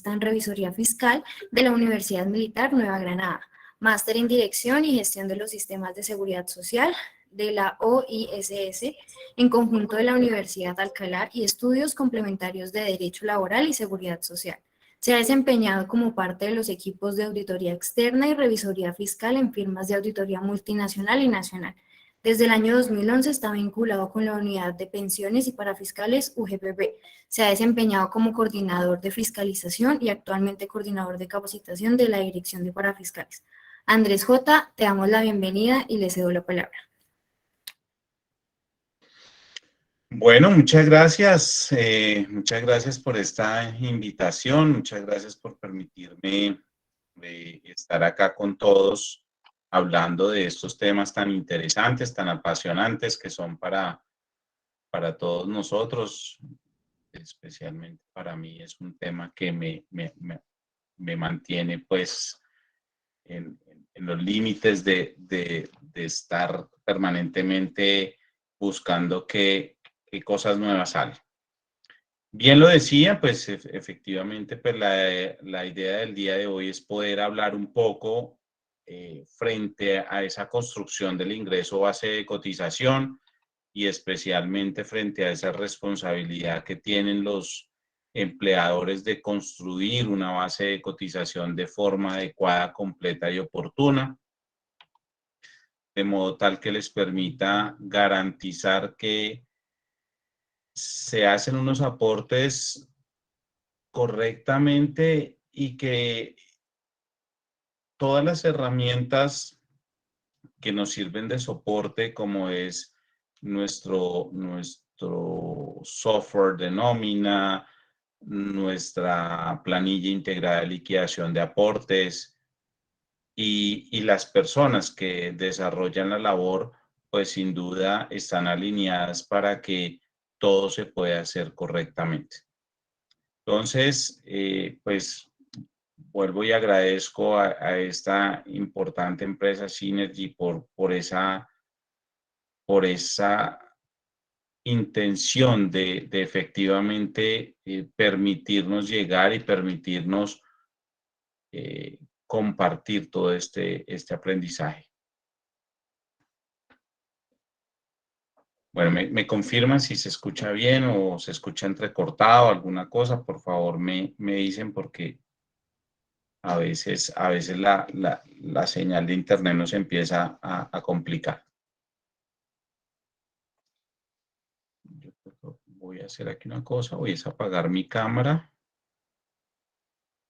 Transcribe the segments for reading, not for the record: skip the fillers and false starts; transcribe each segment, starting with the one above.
especialista en revisoría fiscal de la Universidad Militar Nueva Granada, máster en Dirección y Gestión de los Sistemas de Seguridad Social de la OISS, en conjunto de la Universidad Alcalá y estudios complementarios de Derecho Laboral y Seguridad Social. Se ha desempeñado como parte de los equipos de auditoría externa y revisoría fiscal en firmas de auditoría multinacional y nacional. Desde el año 2011 está vinculado con la Unidad de Pensiones y Parafiscales UGPP. Se ha desempeñado como coordinador de fiscalización y actualmente coordinador de capacitación de la Dirección de Parafiscales. Andrés J., te damos la bienvenida y le cedo la palabra. Bueno, muchas gracias. Muchas gracias por esta invitación. Muchas gracias por permitirme estar acá con todos hablando de estos temas tan interesantes, tan apasionantes que son para todos nosotros. Especialmente para mí es un tema que me mantiene pues en los límites de estar permanentemente buscando qué cosas nuevas salen. Bien lo decía, pues efectivamente pues la idea del día de hoy es poder hablar un poco frente a esa construcción del ingreso base de cotización y especialmente frente a esa responsabilidad que tienen los empleadores de construir una base de cotización de forma adecuada, completa y oportuna, de modo tal que les permita garantizar que se hacen unos aportes correctamente y que todas las herramientas que nos sirven de soporte, como es nuestro software de nómina, nuestra planilla integrada de liquidación de aportes y las personas que desarrollan la labor, pues sin duda están alineadas para que todo se pueda hacer correctamente. Entonces, pues vuelvo y agradezco a esta importante empresa Synergy por esa intención de efectivamente permitirnos llegar y permitirnos compartir todo este aprendizaje. Bueno, me confirman si se escucha bien o se escucha entrecortado, alguna cosa, por favor me dicen porque a veces la señal de internet nos empieza a complicar. Voy a hacer aquí una cosa, voy a apagar mi cámara.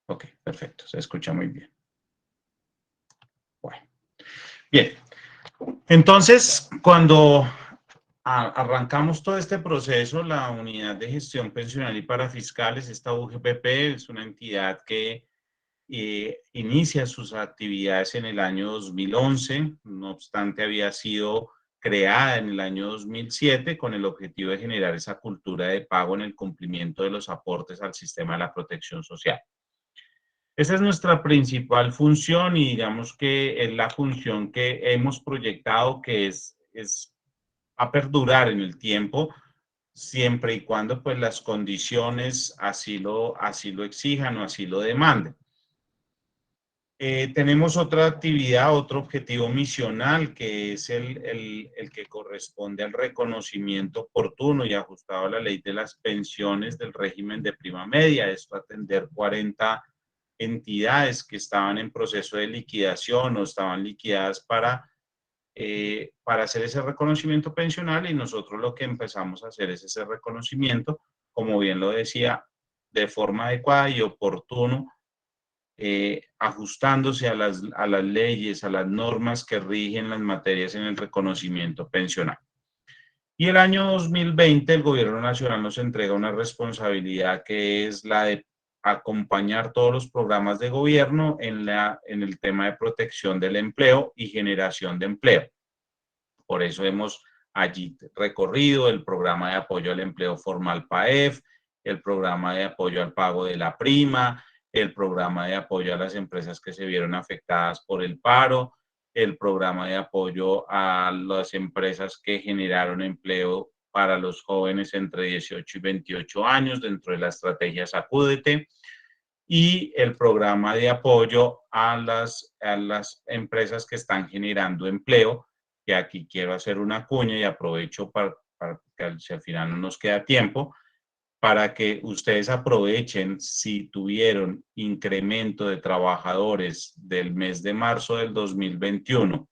Ok, perfecto, se escucha muy bien. Bueno, bien. Entonces, cuando arrancamos todo este proceso, la Unidad de Gestión Pensional y Parafiscales, esta UGPP, es una entidad que inicia sus actividades en el año 2011, no obstante había sido creada en el año 2007 con el objetivo de generar esa cultura de pago en el cumplimiento de los aportes al sistema de la protección social. Esa es nuestra principal función y digamos que es la función que hemos proyectado que es a perdurar en el tiempo, siempre y cuando pues las condiciones así lo exijan o así lo demanden. Tenemos otra actividad, otro objetivo misional, que es el que corresponde al reconocimiento oportuno y ajustado a la ley de las pensiones del régimen de prima media. Esto atender 40 entidades que estaban en proceso de liquidación o estaban liquidadas para hacer ese reconocimiento pensional, y nosotros lo que empezamos a hacer es ese reconocimiento, como bien lo decía, de forma adecuada y oportuno, ajustándose a las leyes, a las normas que rigen las materias en el reconocimiento pensional. Y el año 2020 el Gobierno Nacional nos entrega una responsabilidad que es la de acompañar todos los programas de gobierno en el tema de protección del empleo y generación de empleo. Por eso hemos allí recorrido el programa de apoyo al empleo formal PAEF, el programa de apoyo al pago de la prima, el programa de apoyo a las empresas que se vieron afectadas por el paro, el programa de apoyo a las empresas que generaron empleo para los jóvenes entre 18 y 28 años dentro de la estrategia Sacúdete. y el programa de apoyo a las empresas que están generando empleo, que aquí quiero hacer una cuña y aprovecho para que si al final no nos queda tiempo, para que ustedes aprovechen si tuvieron incremento de trabajadores del mes de marzo del 2021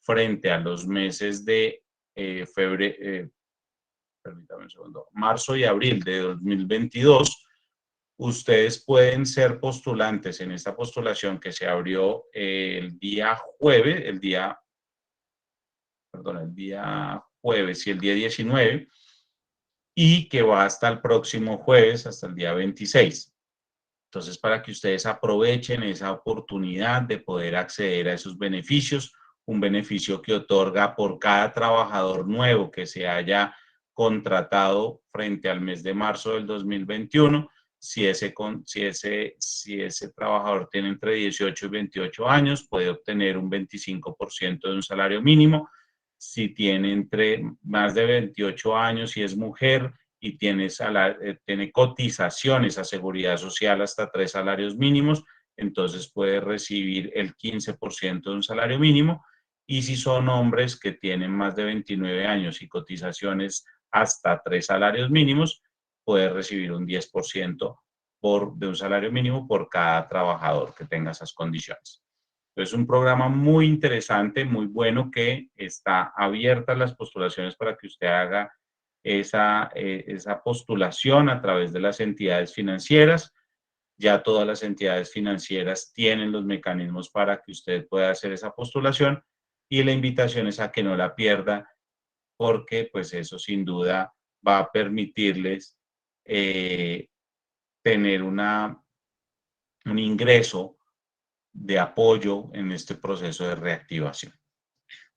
frente a los meses de permítame un segundo, marzo y abril de 2022, ustedes pueden ser postulantes en esta postulación que se abrió el día jueves, el día jueves y el día 19, y que va hasta el próximo jueves, hasta el día 26. Entonces, para que ustedes aprovechen esa oportunidad de poder acceder a esos beneficios, un beneficio que otorga por cada trabajador nuevo que se haya contratado frente al mes de marzo del 2021, si ese trabajador tiene entre 18 y 28 años, puede obtener un 25% de un salario mínimo. Si tiene entre más de 28 años y es mujer y tiene cotizaciones a seguridad social hasta 3 salarios mínimos, entonces puede recibir el 15% de un salario mínimo. Y si son hombres que tienen más de 29 años y cotizaciones hasta 3 salarios mínimos, puede recibir un 10% de un salario mínimo por cada trabajador que tenga esas condiciones. Es un programa muy interesante, muy bueno, que está abierta las postulaciones para que usted haga esa postulación a través de las entidades financieras. Ya todas las entidades financieras tienen los mecanismos para que usted pueda hacer esa postulación y la invitación es a que no la pierda porque pues eso sin duda va a permitirles tener un ingreso de apoyo en este proceso de reactivación.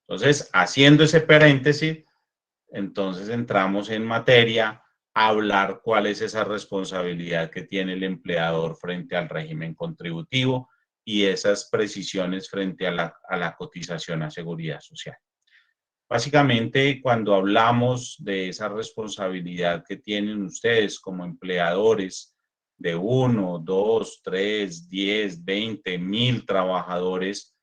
Entonces, haciendo ese paréntesis, entonces entramos en materia a hablar cuál es esa responsabilidad que tiene el empleador frente al régimen contributivo y esas precisiones frente a la cotización a seguridad social. Básicamente, cuando hablamos de esa responsabilidad que tienen ustedes como empleadores de 1, 2, 3, 10, 20, 1000 trabajadores,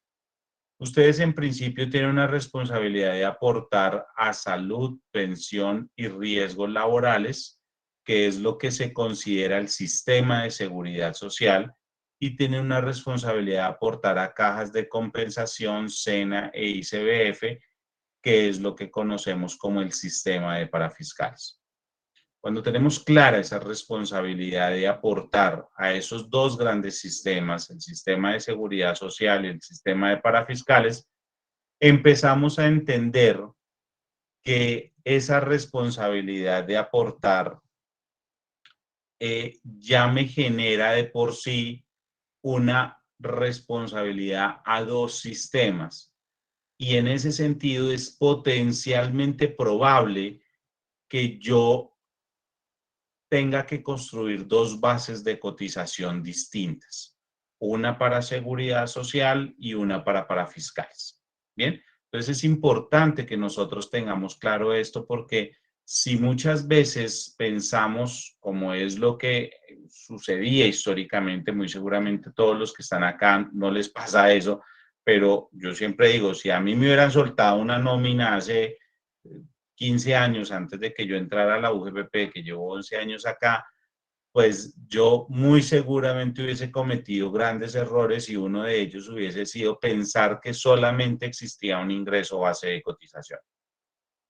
ustedes en principio tienen una responsabilidad de aportar a salud, pensión y riesgos laborales, que es lo que se considera el sistema de seguridad social, y tienen una responsabilidad de aportar a cajas de compensación, SENA e ICBF, que es lo que conocemos como el sistema de parafiscales. Cuando tenemos clara esa responsabilidad de aportar a esos dos grandes sistemas, el sistema de seguridad social y el sistema de parafiscales, empezamos a entender que esa responsabilidad de aportar ya me genera de por sí una responsabilidad a dos sistemas. Y en ese sentido es potencialmente probable que yo tenga que construir dos bases de cotización distintas, una para seguridad social y una para parafiscales. Bien, entonces es importante que nosotros tengamos claro esto porque si muchas veces pensamos, como es lo que sucedía históricamente, muy seguramente todos los que están acá no les pasa eso, pero yo siempre digo, si a mí me hubieran soltado una nómina hace 15 años antes de que yo entrara a la UGPP, que llevo 11 años acá, pues yo muy seguramente hubiese cometido grandes errores y uno de ellos hubiese sido pensar que solamente existía un ingreso base de cotización.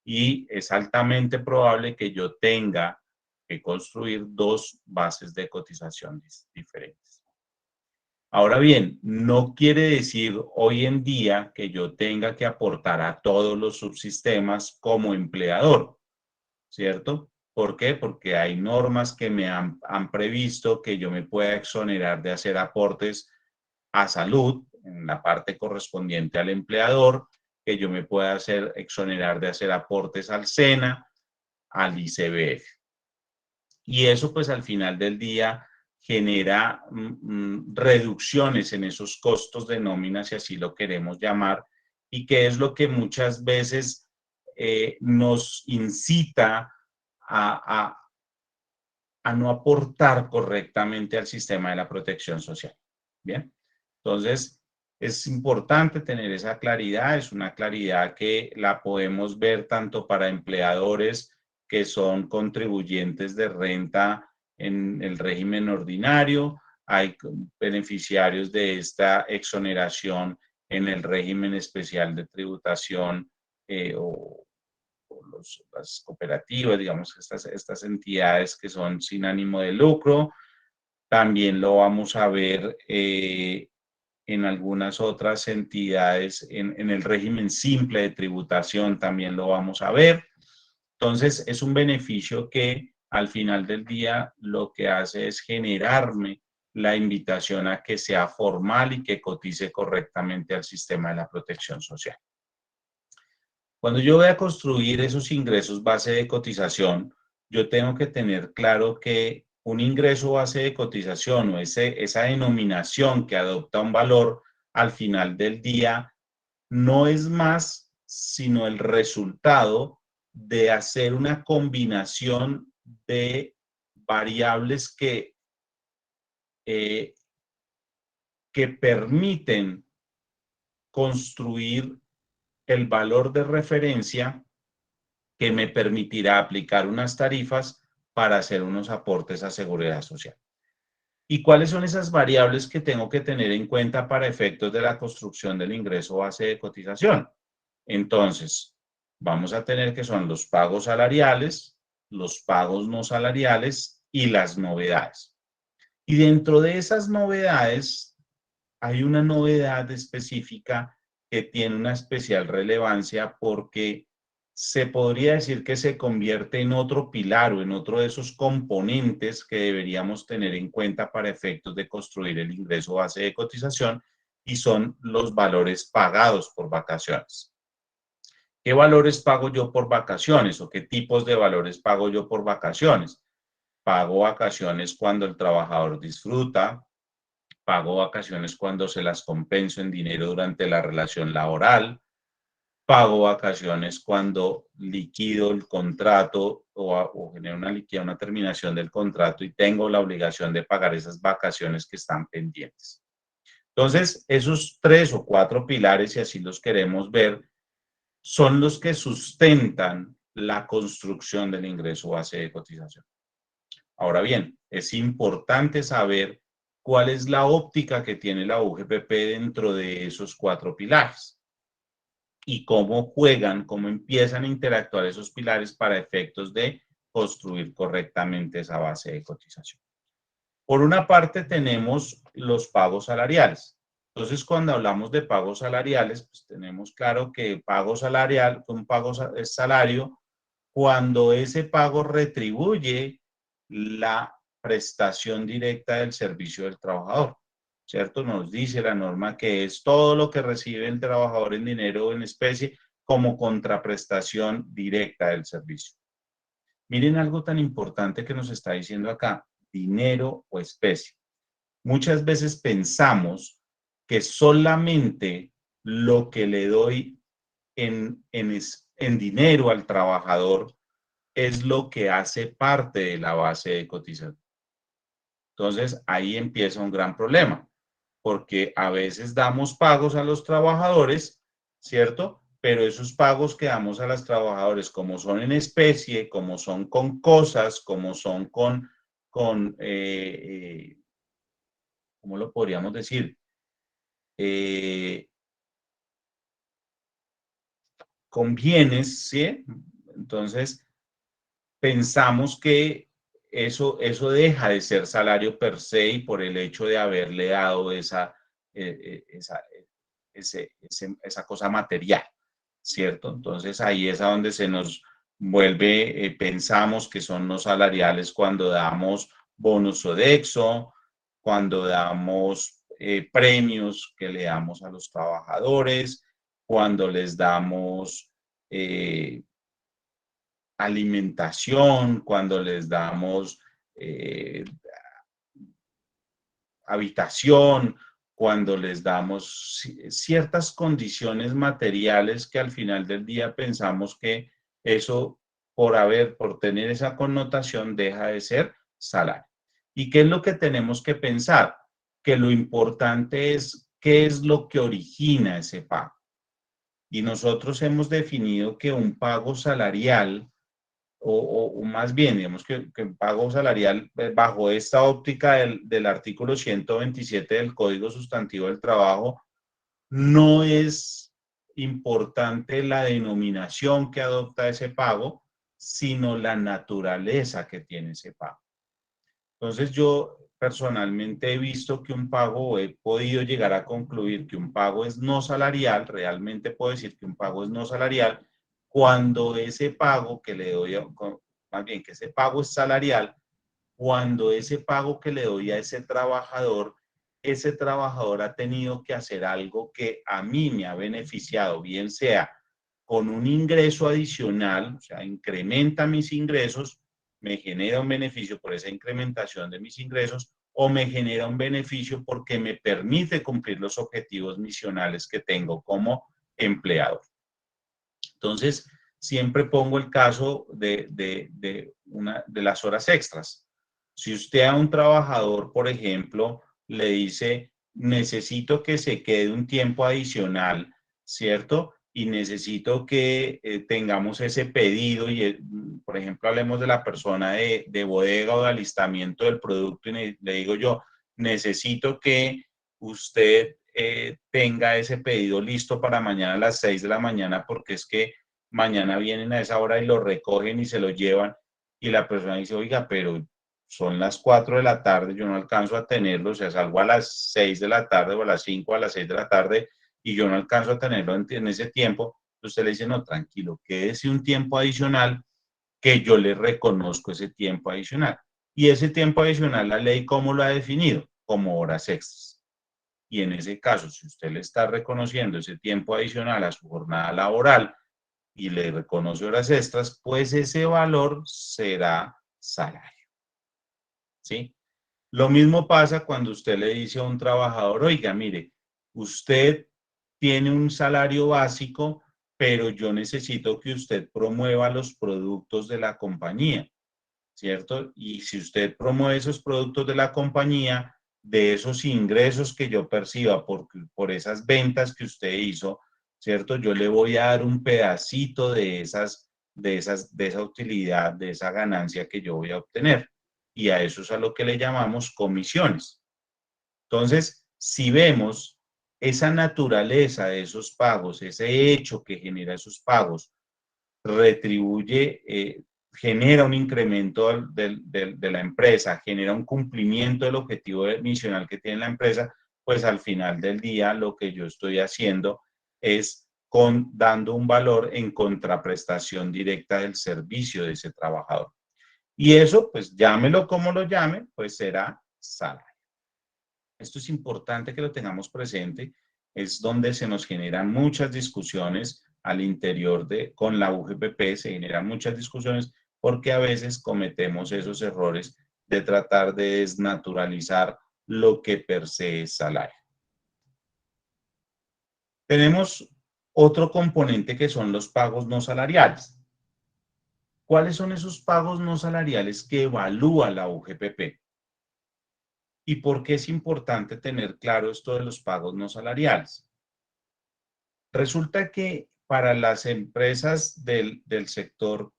Y es altamente probable que yo tenga que construir dos bases de cotización diferentes. Ahora bien, no quiere decir hoy en día que yo tenga que aportar a todos los subsistemas como empleador, ¿cierto? ¿Por qué? Porque hay normas que me han previsto que yo me pueda exonerar de hacer aportes a salud en la parte correspondiente al empleador, que yo me pueda exonerar de hacer aportes al SENA, al ICBF. Y eso pues al final del día genera reducciones en esos costos de nómina, si así lo queremos llamar, y que es lo que muchas veces nos incita a a no aportar correctamente al sistema de la protección social. Bien, entonces es importante tener esa claridad, es una claridad que la podemos ver tanto para empleadores que son contribuyentes de renta en el régimen ordinario, hay beneficiarios de esta exoneración en el régimen especial de tributación o las cooperativas, digamos, estas entidades que son sin ánimo de lucro. También lo vamos a ver en algunas otras entidades, en el régimen simple de tributación también lo vamos a ver. Entonces, es un beneficio que al final del día lo que hace es generarme la invitación a que sea formal y que cotice correctamente al sistema de la protección social. Cuando yo voy a construir esos ingresos base de cotización, yo tengo que tener claro que un ingreso base de cotización o esa denominación que adopta un valor al final del día no es más sino el resultado de hacer una combinación de variables que permiten construir el valor de referencia que me permitirá aplicar unas tarifas para hacer unos aportes a seguridad social. ¿Y cuáles son esas variables que tengo que tener en cuenta para efectos de la construcción del ingreso base de cotización? Entonces, vamos a tener que son los pagos salariales, los pagos no salariales y las novedades. Y dentro de esas novedades, hay una novedad específica que tiene una especial relevancia porque se podría decir que se convierte en otro pilar o en otro de esos componentes que deberíamos tener en cuenta para efectos de construir el ingreso base de cotización y son los valores pagados por vacaciones. ¿Qué valores pago yo por vacaciones o qué tipos de valores pago yo por vacaciones? Pago vacaciones cuando el trabajador disfruta, pago vacaciones cuando se las compenso en dinero durante la relación laboral, pago vacaciones cuando liquido el contrato o genero una terminación del contrato y tengo la obligación de pagar esas vacaciones que están pendientes. Entonces, esos 3 o 4 pilares, si así los queremos ver, son los que sustentan la construcción del ingreso base de cotización. Ahora bien, es importante saber cuál es la óptica que tiene la UGPP dentro de esos 4 pilares y cómo juegan, cómo empiezan a interactuar esos pilares para efectos de construir correctamente esa base de cotización. Por una parte tenemos los pagos salariales. Entonces, cuando hablamos de pagos salariales, pues tenemos claro que pago salarial, un pago es salario, cuando ese pago retribuye la prestación directa del servicio del trabajador, ¿cierto? Nos dice la norma que es todo lo que recibe el trabajador en dinero o en especie como contraprestación directa del servicio. Miren algo tan importante que nos está diciendo acá, dinero o especie. Muchas veces pensamos que solamente lo que le doy en dinero al trabajador es lo que hace parte de la base de cotización. Entonces, ahí empieza un gran problema, porque a veces damos pagos a los trabajadores, ¿cierto? Pero esos pagos que damos a los trabajadores, como son en especie, como son con cosas, como son con ¿cómo lo podríamos decir? Eh, con bienes, ¿sí? Entonces, pensamos que eso deja de ser salario per se y por el hecho de haberle dado esa cosa material, ¿cierto? Entonces ahí es a donde se nos vuelve, pensamos que son los salariales cuando damos bonos Sodexo, cuando damos premios que le damos a los trabajadores, cuando les damos alimentación, cuando les damos habitación, cuando les damos ciertas condiciones materiales que al final del día pensamos que eso por tener esa connotación deja de ser salario. ¿Y qué es lo que tenemos que pensar? Que lo importante es qué es lo que origina ese pago. Y nosotros hemos definido que un pago salarial, o más bien, digamos que un pago salarial bajo esta óptica del artículo 127 del Código Sustantivo del Trabajo, no es importante la denominación que adopta ese pago, sino la naturaleza que tiene ese pago. Entonces yo personalmente he visto que un pago, o he podido llegar a concluir que un pago es no salarial, realmente puedo decir que un pago es no salarial, cuando ese pago que le doy, más bien que ese pago es salarial, cuando ese pago que le doy a ese trabajador ha tenido que hacer algo que a mí me ha beneficiado, bien sea con un ingreso adicional, o sea, incrementa mis ingresos, me genera un beneficio por esa incrementación de mis ingresos, o me genera un beneficio porque me permite cumplir los objetivos misionales que tengo como empleador. Entonces, siempre pongo el caso de las horas extras. Si usted a un trabajador, por ejemplo, le dice, necesito que se quede un tiempo adicional, ¿cierto? Y necesito que tengamos ese pedido y, por ejemplo, hablemos de la persona de bodega o de alistamiento del producto y le digo yo, necesito que usted tenga ese pedido listo para mañana a las 6 de la mañana porque es que mañana vienen a esa hora y lo recogen y se lo llevan y la persona dice, oiga, pero son las 4 de la tarde, yo no alcanzo a tenerlo, o sea, salgo a las 6 de la tarde o a las 5 a las 6 de la tarde y yo no alcanzo a tenerlo en ese tiempo. Usted le dice, no, tranquilo, quédese un tiempo adicional que yo le reconozco ese tiempo adicional. Y ese tiempo adicional, la ley, ¿cómo lo ha definido? Como horas extras. Y en ese caso, si usted le está reconociendo ese tiempo adicional a su jornada laboral y le reconoce horas extras, pues ese valor será salario. ¿Sí? Lo mismo pasa cuando usted le dice a un trabajador, oiga, mire, usted tiene un salario básico, pero yo necesito que usted promueva los productos de la compañía, ¿cierto? Y si usted promueve esos productos de la compañía, de esos ingresos que yo perciba por esas ventas que usted hizo, ¿cierto? Yo le voy a dar un pedacito de esa utilidad, de esa ganancia que yo voy a obtener. Y a eso es a lo que le llamamos comisiones. Entonces, si vemos esa naturaleza de esos pagos, ese hecho que genera esos pagos, retribuye, genera un incremento de la empresa, genera un cumplimiento del objetivo misional que tiene la empresa, pues al final del día lo que yo estoy haciendo es dando un valor en contraprestación directa del servicio de ese trabajador. Y eso, pues llámelo como lo llame, pues será salario. Esto es importante que lo tengamos presente, es donde se nos generan muchas discusiones al interior con la UGPP, se generan muchas discusiones porque a veces cometemos esos errores de tratar de desnaturalizar lo que per se es salario. Tenemos otro componente que son los pagos no salariales. ¿Cuáles son esos pagos no salariales que evalúa la UGPP? ¿Y por qué es importante tener claro esto de los pagos no salariales? Resulta que para las empresas del sector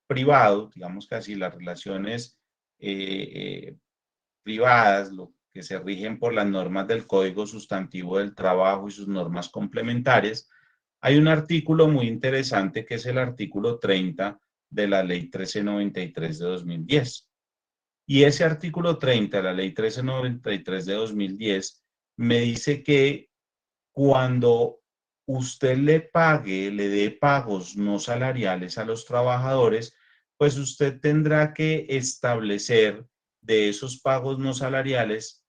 privado, digamos que así, las relaciones privadas, lo que se rigen por las normas del Código Sustantivo del Trabajo y sus normas complementarias, hay un artículo muy interesante que es el artículo 30 de la Ley 1393 de 2010. Y ese artículo 30 de la Ley 1393 de 2010 me dice que cuando usted le dé pagos no salariales a los trabajadores, pues usted tendrá que establecer de esos pagos no salariales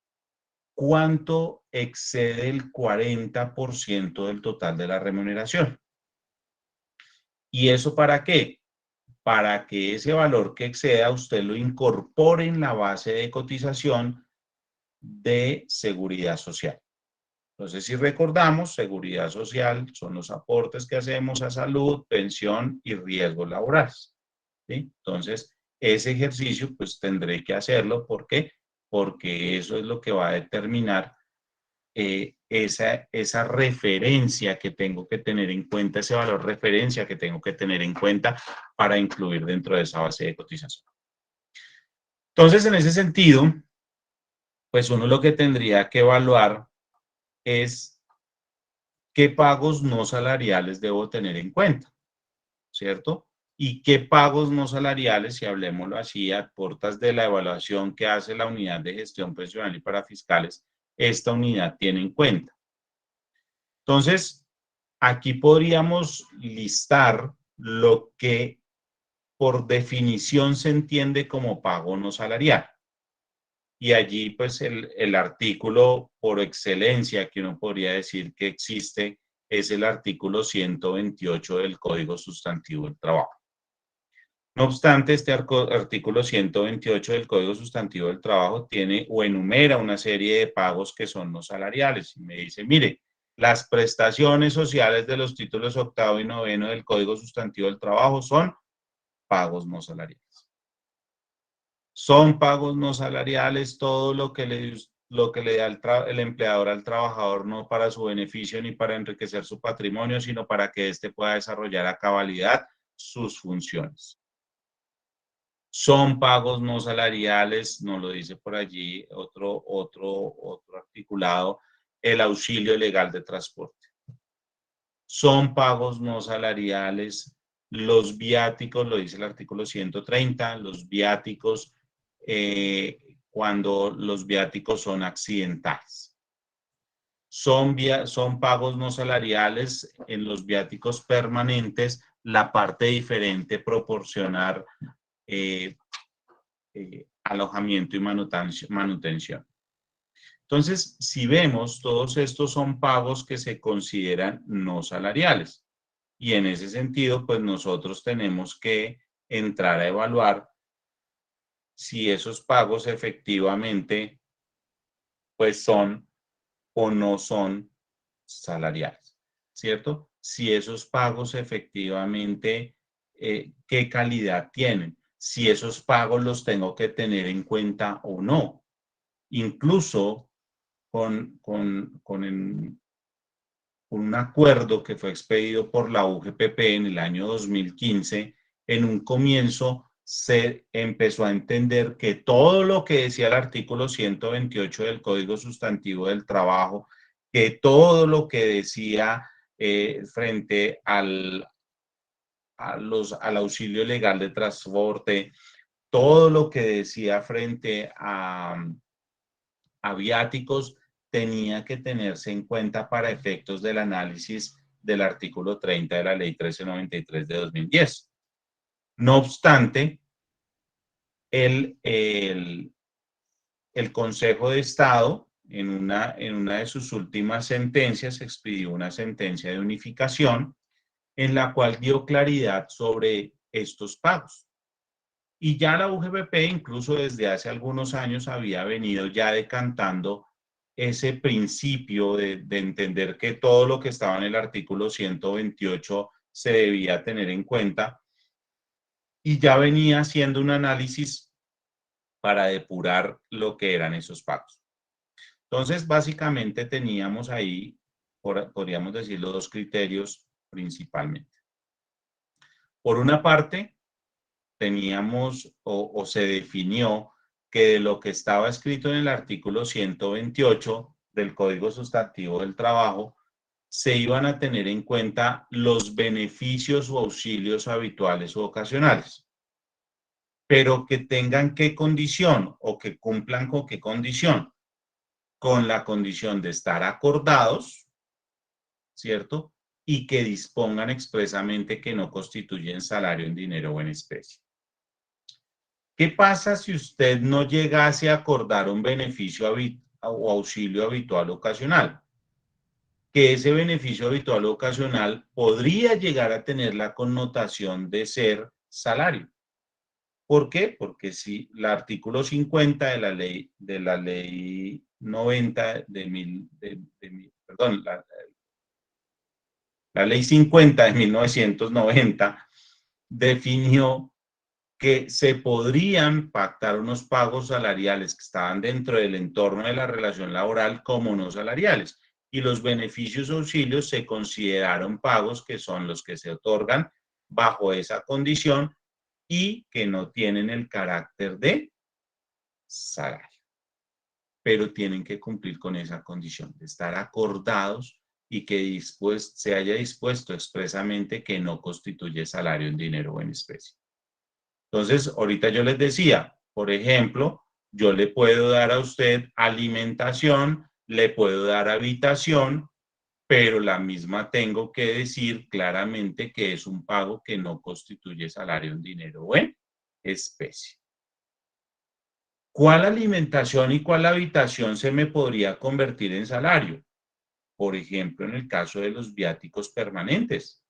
cuánto excede el 40% del total de la remuneración. ¿Y eso para qué? Para que ese valor que exceda usted lo incorpore en la base de cotización de seguridad social. Entonces, si recordamos, seguridad social son los aportes que hacemos a salud, pensión y riesgos laborales. ¿Sí? Entonces, ese ejercicio pues tendré que hacerlo. ¿Por qué? Porque eso es lo que va a determinar esa referencia que tengo que tener en cuenta, ese valor referencia que tengo que tener en cuenta para incluir dentro de esa base de cotización. Entonces, en ese sentido, pues uno lo que tendría que evaluar es qué pagos no salariales debo tener en cuenta, ¿cierto? Y qué pagos no salariales, si hablemoslo así, a puertas de la evaluación que hace la unidad de gestión pensional y parafiscales, esta unidad tiene en cuenta. Entonces, aquí podríamos listar lo que por definición se entiende como pago no salarial. Y allí, pues, el artículo por excelencia que uno podría decir que existe es el artículo 128 del Código Sustantivo del Trabajo. No obstante, este artículo 128 del Código Sustantivo del Trabajo tiene o enumera una serie de pagos que son no salariales. Y me dice, mire, las prestaciones sociales de los títulos octavo y noveno del Código Sustantivo del Trabajo son pagos no salariales. Son pagos no salariales todo lo que le da el empleador al trabajador, no para su beneficio ni para enriquecer su patrimonio, sino para que éste pueda desarrollar a cabalidad sus funciones. Son pagos no salariales, nos lo dice por allí otro articulado, el auxilio legal de transporte. Son pagos no salariales los viáticos, lo dice el artículo 130, los viáticos cuando los viáticos son accidentales. Son pagos no salariales en los viáticos permanentes, la parte diferente proporcionar alojamiento y manutención. Entonces, si vemos, todos estos son pagos que se consideran no salariales. Y en ese sentido, pues nosotros tenemos que entrar a evaluar si esos pagos efectivamente, pues son o no son salariales, ¿cierto? Si esos pagos efectivamente, ¿qué calidad tienen? Si esos pagos los tengo que tener en cuenta o no. Incluso con un acuerdo que fue expedido por la UGPP en el año 2015, en un comienzo se empezó a entender que todo lo que decía el artículo 128 del Código Sustantivo del Trabajo, que todo lo que decía frente al auxilio legal de transporte, todo lo que decía frente a viáticos, tenía que tenerse en cuenta para efectos del análisis del artículo 30 de la Ley 1393 de 2010. No obstante, el Consejo de Estado, en una de sus últimas sentencias, expidió una sentencia de unificación en la cual dio claridad sobre estos pagos. Y ya la UGPP, incluso desde hace algunos años, había venido ya decantando ese principio de entender que todo lo que estaba en el artículo 128 se debía tener en cuenta, y ya venía haciendo un análisis para depurar lo que eran esos pagos. Entonces, básicamente teníamos ahí, podríamos decirlo, dos criterios principalmente. Por una parte, teníamos o se definió que de lo que estaba escrito en el artículo 128 del Código Sustantivo del Trabajo, se iban a tener en cuenta los beneficios o auxilios habituales o ocasionales, pero que tengan qué condición o que cumplan con qué condición, con la condición de estar acordados, ¿cierto? Y que dispongan expresamente que no constituyen salario en dinero o en especie. ¿Qué pasa si usted no llegase a acordar un beneficio o auxilio habitual ocasional? Que ese beneficio habitual ocasional podría llegar a tener la connotación de ser salario. ¿Por qué? Porque si el artículo 50 de la ley 90 perdón, la ley 50 de 1990 definió que se podrían pactar unos pagos salariales que estaban dentro del entorno de la relación laboral como no salariales. Y los beneficios o auxilios se consideraron pagos que son los que se otorgan bajo esa condición y que no tienen el carácter de salario. Pero tienen que cumplir con esa condición de estar acordados y que se haya dispuesto expresamente que no constituye salario en dinero o en especie. Entonces, ahorita yo les decía, por ejemplo, yo le puedo dar a usted alimentación, le puedo dar habitación, pero la misma tengo que decir claramente que es un pago que no constituye salario en dinero o en especie. ¿Cuál alimentación y cuál habitación se me podría convertir en salario? Por ejemplo, en el caso de los viáticos permanentes.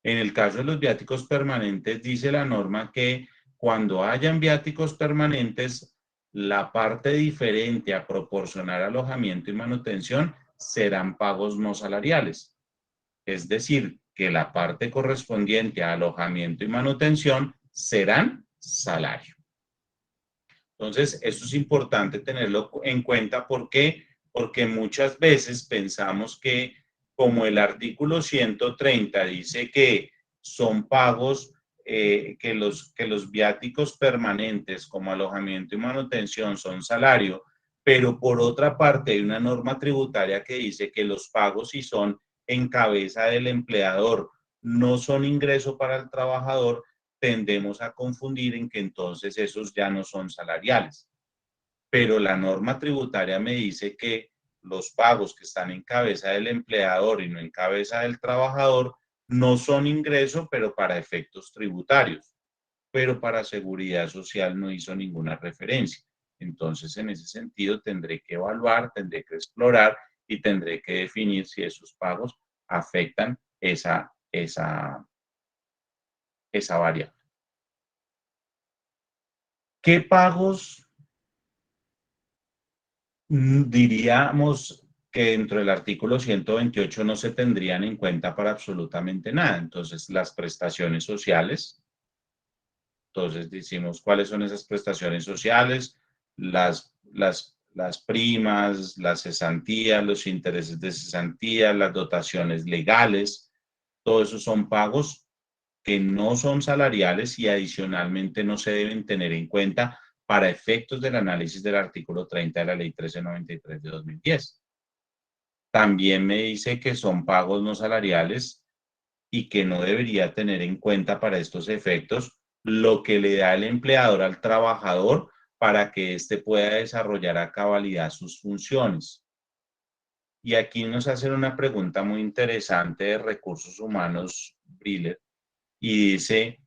En el caso de los viáticos permanentes, dice la norma que cuando hayan viáticos permanentes, la parte diferente a proporcionar alojamiento y manutención serán pagos no salariales. Es decir, que la parte correspondiente a alojamiento y manutención serán salario. Entonces, esto es importante tenerlo en cuenta. ¿Por qué? Porque muchas veces pensamos que como el artículo 130 dice que son pagos, que los viáticos permanentes como alojamiento y manutención son salario, pero por otra parte hay una norma tributaria que dice que los pagos, si son en cabeza del empleador, no son ingreso para el trabajador, tendemos a confundir en que entonces esos ya no son salariales. Pero la norma tributaria me dice que los pagos que están en cabeza del empleador y no en cabeza del trabajador no son ingreso, pero para efectos tributarios. Pero para seguridad social no hizo ninguna referencia. Entonces, en ese sentido, tendré que evaluar, tendré que explorar y tendré que definir si esos pagos afectan esa variable. ¿Qué pagos diríamos que dentro del artículo 128 no se tendrían en cuenta para absolutamente nada? Entonces, las prestaciones sociales. Entonces, decimos cuáles son esas prestaciones sociales, las primas, las cesantías, los intereses de cesantía, las dotaciones legales. Todos esos son pagos que no son salariales y adicionalmente no se deben tener en cuenta para efectos del análisis del artículo 30 de la Ley 1393 de 2010. También me dice que son pagos no salariales y que no debería tener en cuenta para estos efectos lo que le da el empleador al trabajador para que éste pueda desarrollar a cabalidad sus funciones. Y aquí nos hacen una pregunta muy interesante de recursos humanos, Briller, y dice,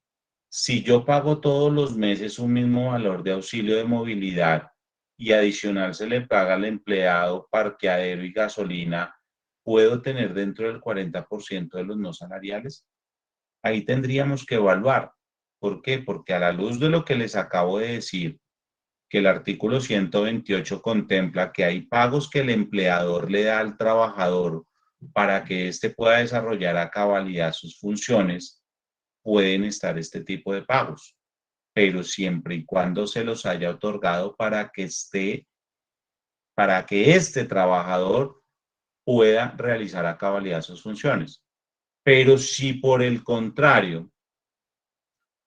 si yo pago todos los meses un mismo valor de auxilio de movilidad y adicional se le paga al empleado parqueadero y gasolina, ¿puedo tener dentro del 40% de los no salariales? Ahí tendríamos que evaluar. ¿Por qué? Porque a la luz de lo que les acabo de decir, que el artículo 128 contempla que hay pagos que el empleador le da al trabajador para que éste pueda desarrollar a cabalidad sus funciones, pueden estar este tipo de pagos, pero siempre y cuando se los haya otorgado para que este trabajador pueda realizar a cabalidad sus funciones. Pero si por el contrario,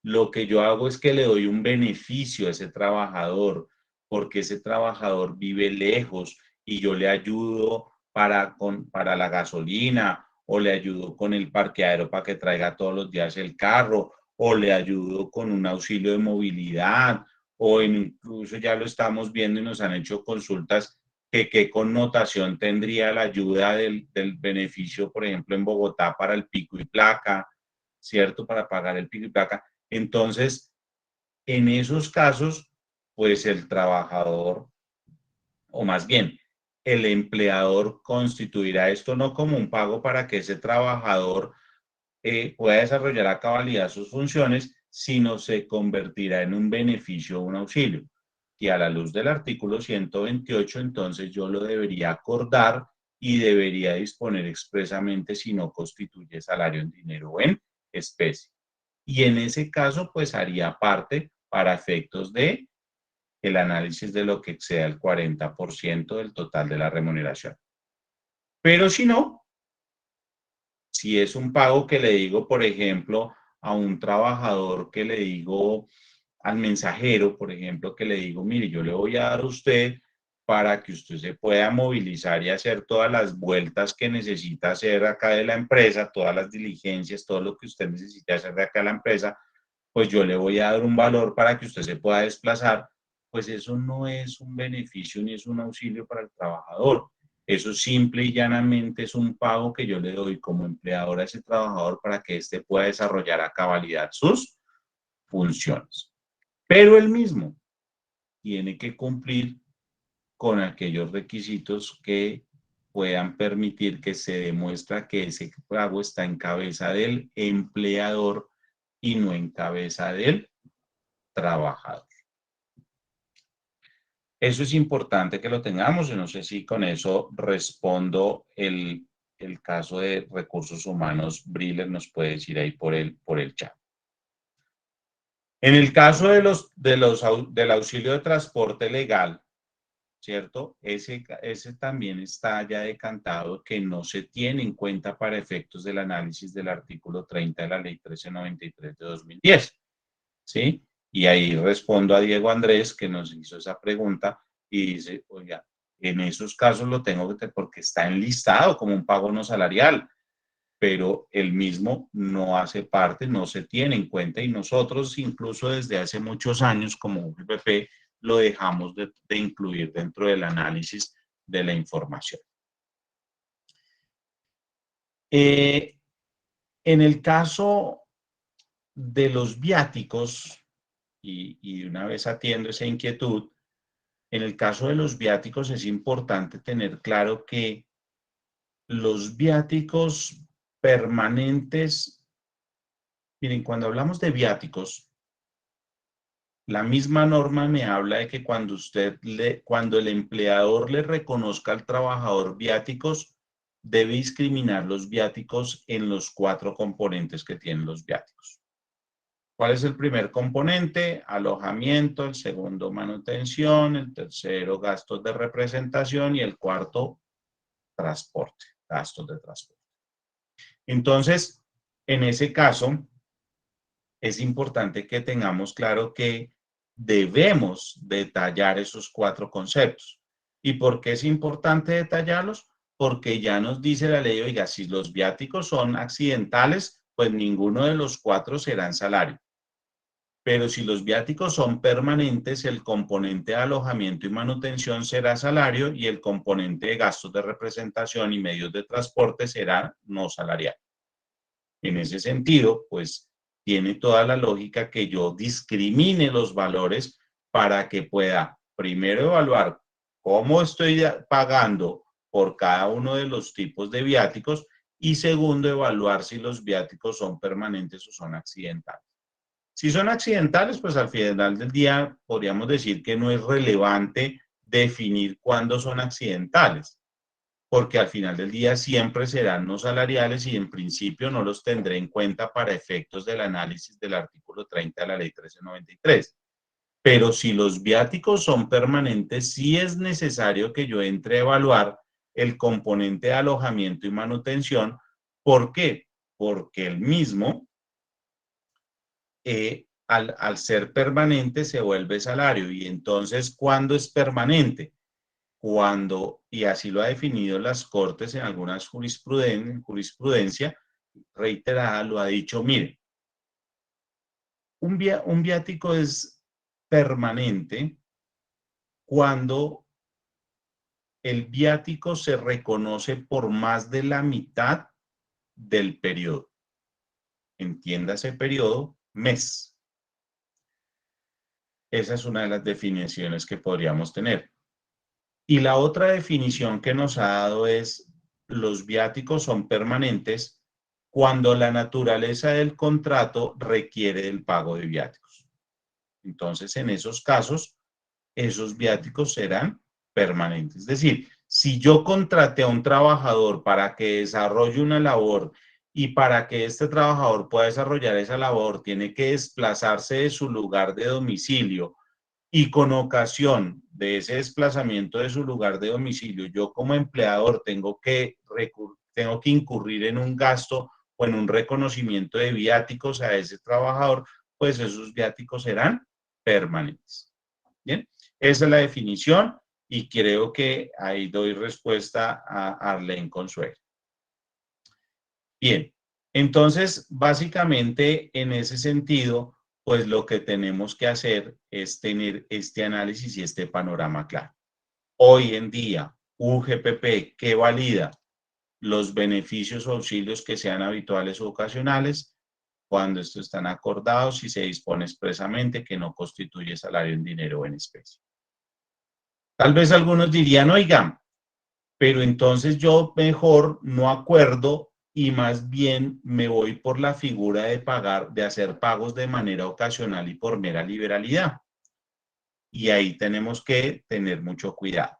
lo que yo hago es que le doy un beneficio a ese trabajador, porque ese trabajador vive lejos y yo le ayudo para la gasolina, o le ayudo con el parqueadero para que traiga todos los días el carro, o le ayudo con un auxilio de movilidad, o incluso ya lo estamos viendo y nos han hecho consultas que qué connotación tendría la ayuda del beneficio, por ejemplo, en Bogotá para el pico y placa, ¿cierto? Para pagar el pico y placa. Entonces, en esos casos, pues el trabajador, o más bien, el empleador constituirá esto no como un pago para que ese trabajador pueda desarrollar a cabalidad sus funciones, sino se convertirá en un beneficio o un auxilio. Y a la luz del artículo 128, entonces yo lo debería acordar y debería disponer expresamente si no constituye salario en dinero o en especie. y en ese caso pues haría parte para efectos de el análisis de lo que exceda el 40% del total de la remuneración. Pero si no, si es un pago que le digo, por ejemplo, a un trabajador que le digo al mensajero, por ejemplo, que le digo, mire, yo le voy a dar a usted para que usted se pueda movilizar y hacer todas las vueltas que necesita hacer acá de la empresa, todas las diligencias, todo lo que usted necesita hacer de acá de la empresa, pues yo le voy a dar un valor para que usted se pueda desplazar, pues eso no es un beneficio ni es un auxilio para el trabajador. Eso simple y llanamente es un pago que yo le doy como empleador a ese trabajador para que éste pueda desarrollar a cabalidad sus funciones. Pero él mismo tiene que cumplir con aquellos requisitos que puedan permitir que se demuestre que ese pago está en cabeza del empleador y no en cabeza del trabajador. Eso es importante que lo tengamos. Yo no sé si con eso respondo el caso de recursos humanos. Briller nos puede decir ahí por el chat. En el caso del auxilio de transporte legal, ¿cierto? Ese también está ya decantado que no se tiene en cuenta para efectos del análisis del artículo 30 de la Ley 1393 de 2010, ¿sí? Y ahí respondo a Diego Andrés, que nos hizo esa pregunta y dice, oiga, en esos casos lo tengo que tener porque está enlistado como un pago no salarial, pero el mismo no hace parte, no se tiene en cuenta y nosotros incluso desde hace muchos años como UGPP lo dejamos de incluir dentro del análisis de la información. En el caso de los viáticos, y una vez atiendo esa inquietud, en el caso de los viáticos es importante tener claro que los viáticos permanentes, miren, cuando hablamos de viáticos, la misma norma me habla de que cuando el empleador le reconozca al trabajador viáticos, debe discriminar los viáticos en los 4 componentes que tienen los viáticos. ¿Cuál es el primer componente? Alojamiento, el segundo, manutención, el tercero, gastos de representación y el cuarto, transporte, gastos de transporte. Entonces, en ese caso, es importante que tengamos claro que debemos detallar esos 4 conceptos. ¿Y por qué es importante detallarlos? Porque ya nos dice la ley, oiga, si los viáticos son accidentales, pues ninguno de los 4 será en salario. Pero si los viáticos son permanentes, el componente de alojamiento y manutención será salario y el componente de gastos de representación y medios de transporte será no salarial. En ese sentido, pues tiene toda la lógica que yo discrimine los valores para que pueda primero evaluar cómo estoy pagando por cada uno de los tipos de viáticos y segundo, evaluar si los viáticos son permanentes o son accidentales. Si son accidentales, pues al final del día podríamos decir que no es relevante definir cuándo son accidentales, porque al final del día siempre serán no salariales y en principio no los tendré en cuenta para efectos del análisis del artículo 30 de la Ley 1393. Pero si los viáticos son permanentes, sí es necesario que yo entre a evaluar el componente de alojamiento y manutención. ¿Por qué? Porque el mismo al ser permanente se vuelve salario. Y entonces, ¿cuándo es permanente? Cuando, y así lo ha definido las Cortes en algunas jurisprudencia reiterada, lo ha dicho, mire, un viático es permanente cuando el viático se reconoce por más de la mitad del periodo. Entiéndase periodo, mes. Esa es una de las definiciones que podríamos tener. Y la otra definición que nos ha dado es los viáticos son permanentes cuando la naturaleza del contrato requiere el pago de viáticos. Entonces, en esos casos, esos viáticos serán permanentes. Es decir, si yo contraté a un trabajador para que desarrolle una labor y para que este trabajador pueda desarrollar esa labor, tiene que desplazarse de su lugar de domicilio y con ocasión de ese desplazamiento de su lugar de domicilio, yo como empleador tengo que incurrir en un gasto o en un reconocimiento de viáticos a ese trabajador, pues esos viáticos serán permanentes. Bien, esa es la definición y creo que ahí doy respuesta a Arlene Consuelo. Bien, entonces básicamente en ese sentido, pues lo que tenemos que hacer es tener este análisis y este panorama claro. Hoy en día, UGPP, ¿qué valida? Los beneficios o auxilios que sean habituales o ocasionales, cuando estos están acordados y se dispone expresamente que no constituye salario en dinero o en especie. Tal vez algunos dirían, oigan, pero entonces yo mejor no acuerdo y más bien me voy por la figura de pagar, de hacer pagos de manera ocasional y por mera liberalidad. Y ahí tenemos que tener mucho cuidado,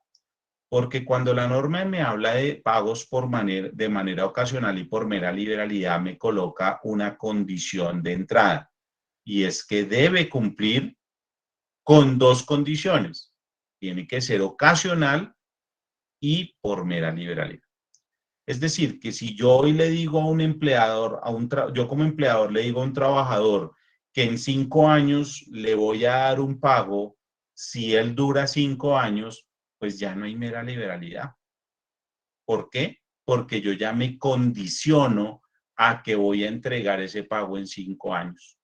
porque cuando la norma me habla de pagos de manera ocasional y por mera liberalidad, me coloca una condición de entrada, y es que debe cumplir con dos condiciones. Tiene que ser ocasional y por mera liberalidad. Es decir, que si yo hoy le digo a un empleador, yo como empleador le digo a un trabajador que en 5 años le voy a dar un pago, si él dura 5 años, pues ya no hay mera liberalidad. ¿Por qué? Porque yo ya me condiciono a que voy a entregar ese pago en 5 años.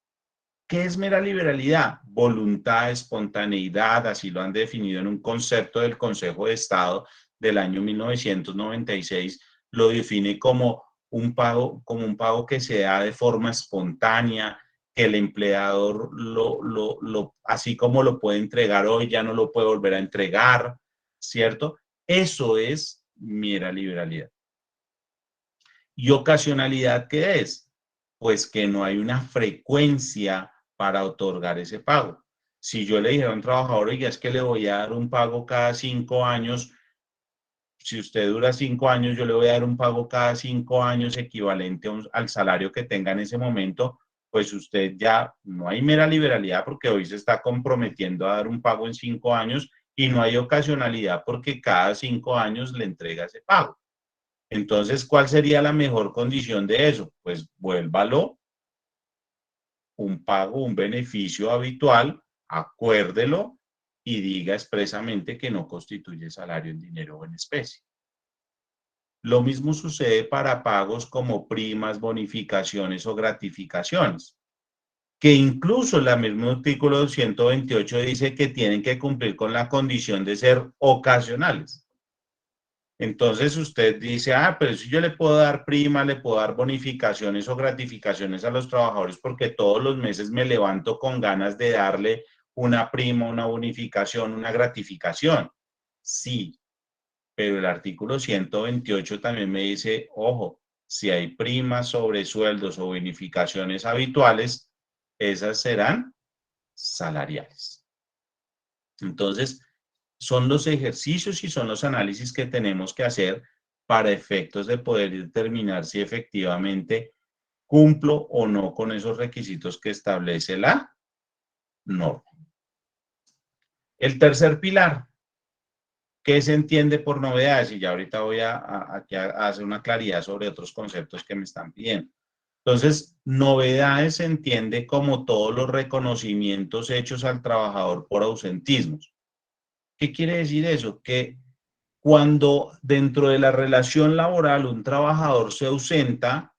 ¿Qué es mera liberalidad? Voluntad, espontaneidad, así lo han definido en un concepto del Consejo de Estado del año 1996, lo define como un pago que se da de forma espontánea, que el empleador así como lo puede entregar hoy, ya no lo puede volver a entregar, ¿cierto? Eso es mera liberalidad. ¿Y ocasionalidad qué es? Pues que no hay una frecuencia para otorgar ese pago. Si yo le dijera a un trabajador, oiga, es que le voy a dar un pago cada 5 años, si usted dura 5 años, yo le voy a dar un pago cada 5 años equivalente al salario que tenga en ese momento, pues usted ya no hay mera liberalidad porque hoy se está comprometiendo a dar un pago en 5 años y no hay ocasionalidad porque cada 5 años le entrega ese pago. Entonces, ¿cuál sería la mejor condición de eso? Pues vuélvalo un pago, un beneficio habitual, acuérdelo y diga expresamente que no constituye salario en dinero o en especie. Lo mismo sucede para pagos como primas, bonificaciones o gratificaciones, que incluso el mismo artículo 128 dice que tienen que cumplir con la condición de ser ocasionales. Entonces usted dice, pero si yo le puedo dar prima, le puedo dar bonificaciones o gratificaciones a los trabajadores porque todos los meses me levanto con ganas de darle una prima, una bonificación, una gratificación. Sí, pero el artículo 128 también me dice, ojo, si hay primas, sobresueldos o bonificaciones habituales, esas serán salariales. Entonces, son los ejercicios y son los análisis que tenemos que hacer para efectos de poder determinar si efectivamente cumplo o no con esos requisitos que establece la norma. El tercer pilar, ¿qué se entiende por novedades? Y ya ahorita voy a hacer una claridad sobre otros conceptos que me están pidiendo. Entonces, novedades se entiende como todos los reconocimientos hechos al trabajador por ausentismos. ¿Qué quiere decir eso? Que cuando dentro de la relación laboral un trabajador se ausenta,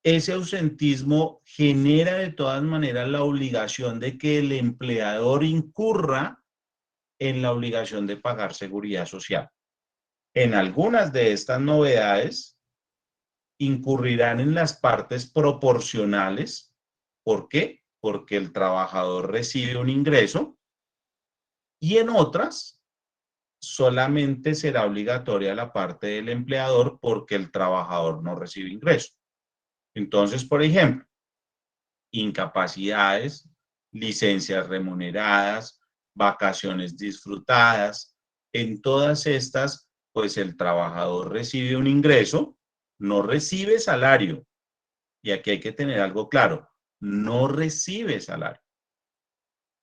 ese ausentismo genera de todas maneras la obligación de que el empleador incurra en la obligación de pagar seguridad social. En algunas de estas novedades incurrirán en las partes proporcionales. ¿Por qué? Porque el trabajador recibe un ingreso y en otras solamente será obligatoria la parte del empleador porque el trabajador no recibe ingreso. Entonces, por ejemplo, incapacidades, licencias remuneradas, vacaciones disfrutadas, en todas estas, pues el trabajador recibe un ingreso no recibe salario. Y aquí hay que tener algo claro, no recibe salario.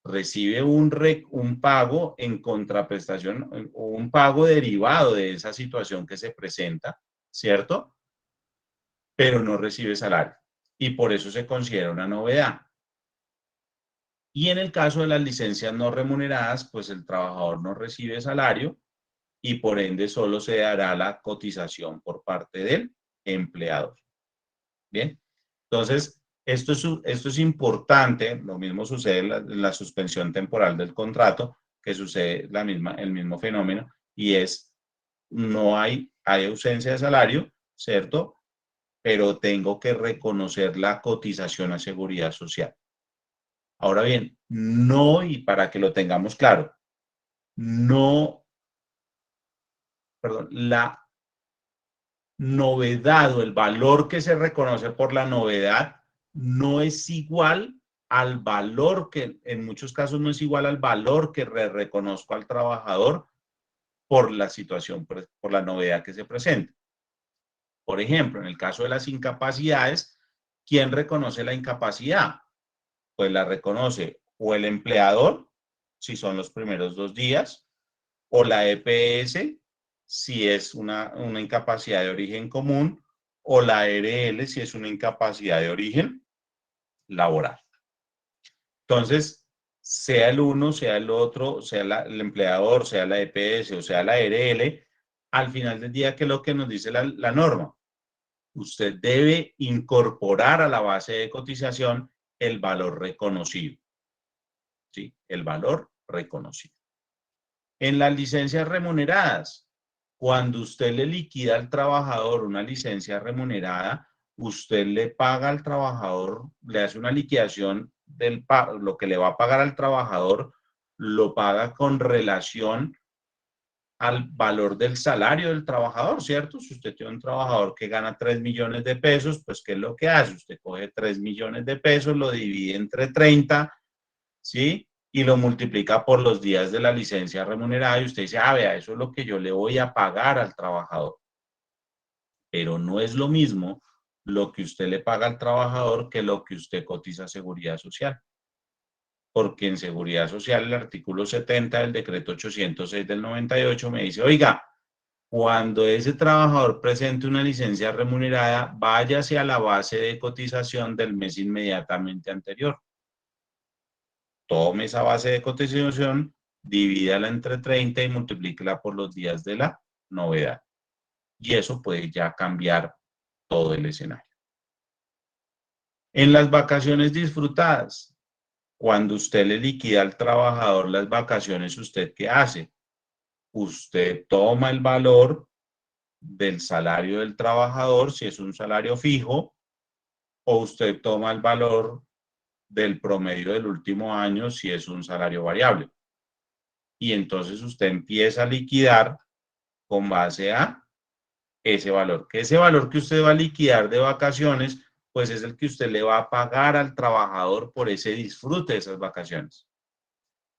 Recibe un pago en contraprestación o un pago derivado de esa situación que se presenta, ¿cierto? Pero no recibe salario. Y por eso se considera una novedad. Y en el caso de las licencias no remuneradas, pues el trabajador no recibe salario y por ende solo se dará la cotización por parte del empleador. Bien, entonces esto es importante, lo mismo sucede en la suspensión temporal del contrato, que sucede el mismo fenómeno, y es, no hay ausencia de salario, ¿cierto? Pero tengo que reconocer la cotización a seguridad social. Ahora bien, no, y para que lo tengamos claro, no, perdón, la novedad o el valor que se reconoce por la novedad no es igual al valor que, en muchos casos no es igual al valor que reconozco al trabajador por la situación, por la novedad que se presenta. Por ejemplo, en el caso de las incapacidades, ¿quién reconoce la incapacidad? Pues la reconoce o el empleador, si son los primeros 2 días, o la EPS, si es una incapacidad de origen común, o la ARL, si es una incapacidad de origen laboral. Entonces, sea el uno, sea el otro, sea el empleador, sea la EPS o sea la ARL, al final del día, ¿qué es lo que nos dice la norma? Usted debe incorporar a la base de cotización el valor reconocido. ¿Sí? El valor reconocido. En las licencias remuneradas, cuando usted le liquida al trabajador una licencia remunerada, usted le paga al trabajador, le hace una liquidación del lo que le va a pagar al trabajador, lo paga con relación al valor del salario del trabajador, ¿cierto? Si usted tiene un trabajador que gana 3 millones de pesos, pues ¿qué es lo que hace? Usted coge 3 millones de pesos, lo divide entre 30, ¿sí? Y lo multiplica por los días de la licencia remunerada y usted dice, ah, vea, eso es lo que yo le voy a pagar al trabajador. Pero no es lo mismo lo que usted le paga al trabajador que lo que usted cotiza a Seguridad Social. Porque en Seguridad Social el artículo 70 del decreto 806 del 98 me dice, oiga, cuando ese trabajador presente una licencia remunerada, váyase a la base de cotización del mes inmediatamente anterior. Tome esa base de cotización, divídala entre 30 y multiplíquela por los días de la novedad. Y eso puede ya cambiar todo el escenario. En las vacaciones disfrutadas, cuando usted le liquida al trabajador las vacaciones, ¿usted qué hace? Usted toma el valor del salario del trabajador, si es un salario fijo, o usted toma el valor del promedio del último año, si es un salario variable. Y entonces usted empieza a liquidar con base a ese valor. Que ese valor que usted va a liquidar de vacaciones, pues es el que usted le va a pagar al trabajador por ese disfrute de esas vacaciones.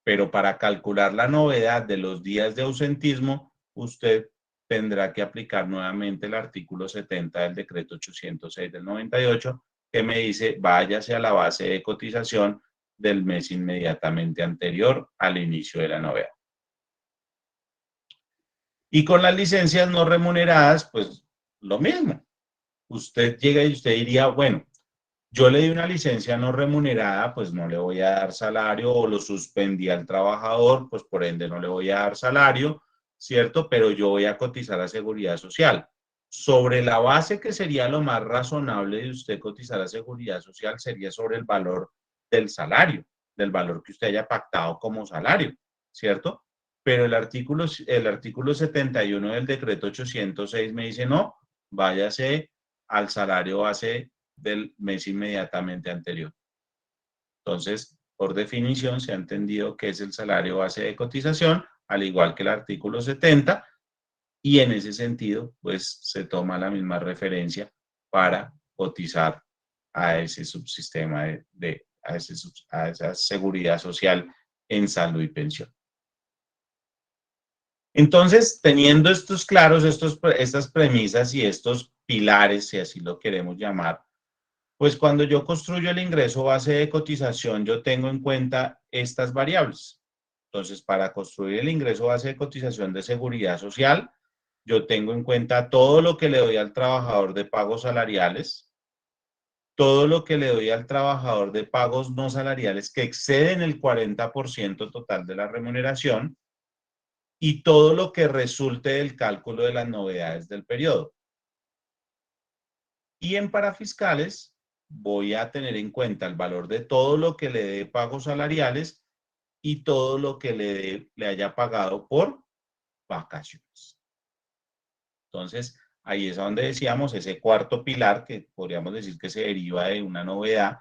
Pero para calcular la novedad de los días de ausentismo, usted tendrá que aplicar nuevamente el artículo 70 del decreto 806 del 98, que me dice, váyase a la base de cotización del mes inmediatamente anterior al inicio de la novedad. Y con las licencias no remuneradas, pues lo mismo. Usted llega y usted diría, bueno, yo le di una licencia no remunerada, pues no le voy a dar salario, o lo suspendí al trabajador, pues por ende no le voy a dar salario, ¿cierto? Pero yo voy a cotizar a Seguridad Social. Sobre la base que sería lo más razonable de usted cotizar a Seguridad Social sería sobre el valor del salario, del valor que usted haya pactado como salario, ¿cierto? Pero el artículo 71 del decreto 806 me dice, no, váyase al salario base del mes inmediatamente anterior. Entonces, por definición, se ha entendido que es el salario base de cotización, al igual que el artículo 70, y en ese sentido, pues se toma la misma referencia para cotizar a ese subsistema a esa seguridad social en salud y pensión. Entonces, teniendo estos claros, estas premisas y estos pilares, si así lo queremos llamar, pues cuando yo construyo el ingreso base de cotización, yo tengo en cuenta estas variables. Entonces, para construir el ingreso base de cotización de seguridad social, yo tengo en cuenta todo lo que le doy al trabajador de pagos salariales, todo lo que le doy al trabajador de pagos no salariales que exceden el 40% total de la remuneración y todo lo que resulte del cálculo de las novedades del periodo. Y en parafiscales voy a tener en cuenta el valor de todo lo que le dé pagos salariales y todo lo que le haya pagado por vacaciones. Entonces, ahí es donde decíamos ese cuarto pilar que podríamos decir que se deriva de una novedad,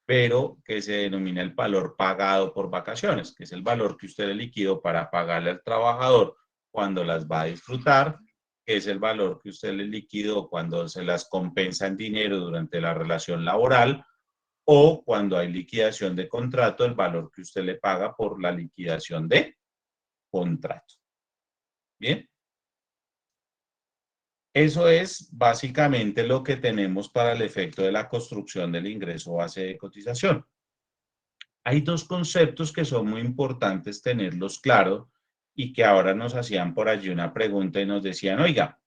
pero que se denomina el valor pagado por vacaciones, que es el valor que usted le liquidó para pagarle al trabajador cuando las va a disfrutar, que es el valor que usted le liquidó cuando se las compensa en dinero durante la relación laboral o cuando hay liquidación de contrato, el valor que usted le paga por la liquidación de contrato. Bien. Eso es básicamente lo que tenemos para el efecto de la construcción del ingreso base de cotización. Hay dos conceptos que son muy importantes tenerlos claros y que ahora nos hacían por allí una pregunta y nos decían, oiga,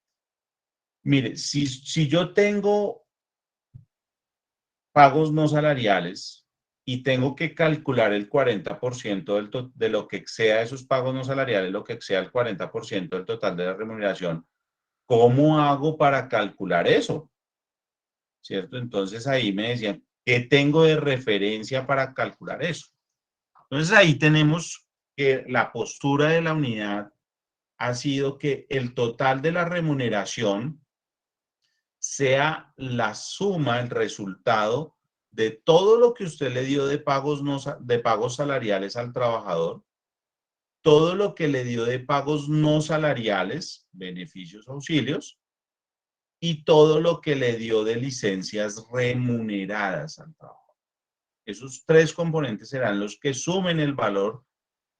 mire, si yo tengo pagos no salariales y tengo que calcular el 40% de lo que exceda esos pagos no salariales, lo que exceda el 40% del total de la remuneración, ¿cómo hago para calcular eso? ¿Cierto? Entonces ahí me decían, ¿qué tengo de referencia para calcular eso? Entonces ahí tenemos que la postura de la unidad ha sido que el total de la remuneración sea la suma, el resultado de todo lo que usted le dio de pagos, de pagos salariales al trabajador, todo lo que le dio de pagos no salariales, beneficios, auxilios, y todo lo que le dio de licencias remuneradas al trabajador. Esos tres componentes serán los que sumen el valor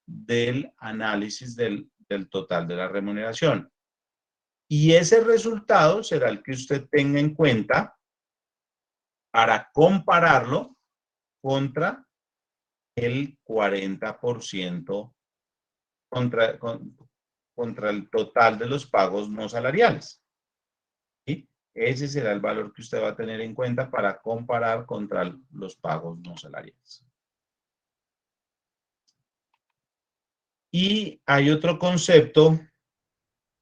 del análisis del total de la remuneración. Y ese resultado será el que usted tenga en cuenta para compararlo contra el 40%, contra el total de los pagos no salariales. ¿Sí? Ese será el valor que usted va a tener en cuenta para comparar contra los pagos no salariales. Y hay otro concepto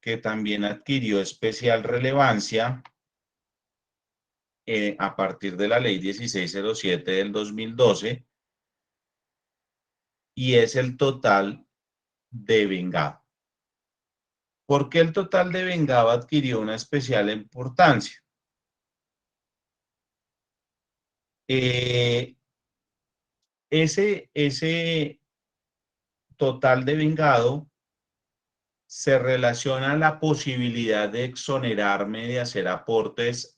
que también adquirió especial relevancia a partir de la ley 1607 del 2012 y es el total de vengado. ¿Por qué el total de vengado adquirió una especial importancia? Ese total de vengado se relaciona a la posibilidad de exonerarme de hacer aportes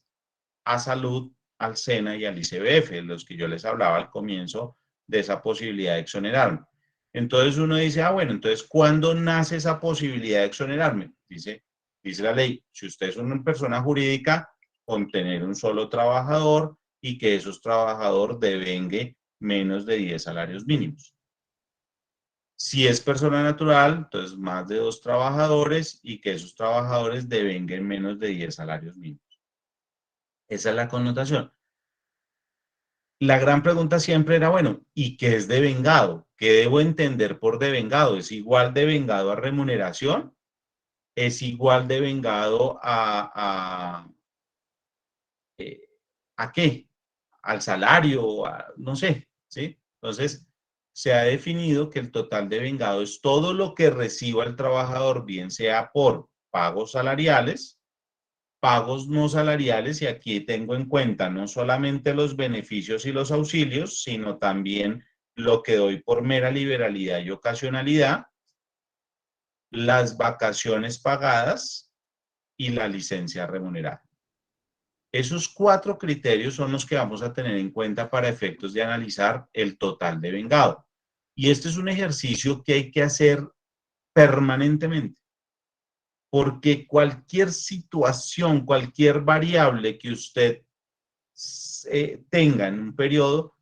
a salud, al SENA y al ICBF, los que yo les hablaba al comienzo de esa posibilidad de exonerarme. Entonces uno dice, ah, bueno, entonces, ¿cuándo nace esa posibilidad de exonerarme? Dice la ley, si usted es una persona jurídica, con tener un solo trabajador y que esos trabajadores devengue menos de 10 salarios mínimos. Si es persona natural, entonces más de 2 trabajadores y que esos trabajadores devenguen menos de 10 salarios mínimos. Esa es la connotación. La gran pregunta siempre era, bueno, ¿y qué es devengado? ¿Qué debo entender por devengado? ¿Es igual devengado a remuneración? ¿Es igual devengado a qué? ¿Al salario? No sé, ¿sí? Entonces, se ha definido que el total devengado es todo lo que reciba el trabajador, bien sea por pagos salariales, pagos no salariales, y aquí tengo en cuenta no solamente los beneficios y los auxilios, sino también lo que doy por mera liberalidad y ocasionalidad, las vacaciones pagadas y la licencia remunerada. Esos 4 criterios son los que vamos a tener en cuenta para efectos de analizar el total de vengado. Y este es un ejercicio que hay que hacer permanentemente, porque cualquier situación, cualquier variable que usted tenga en un periodo,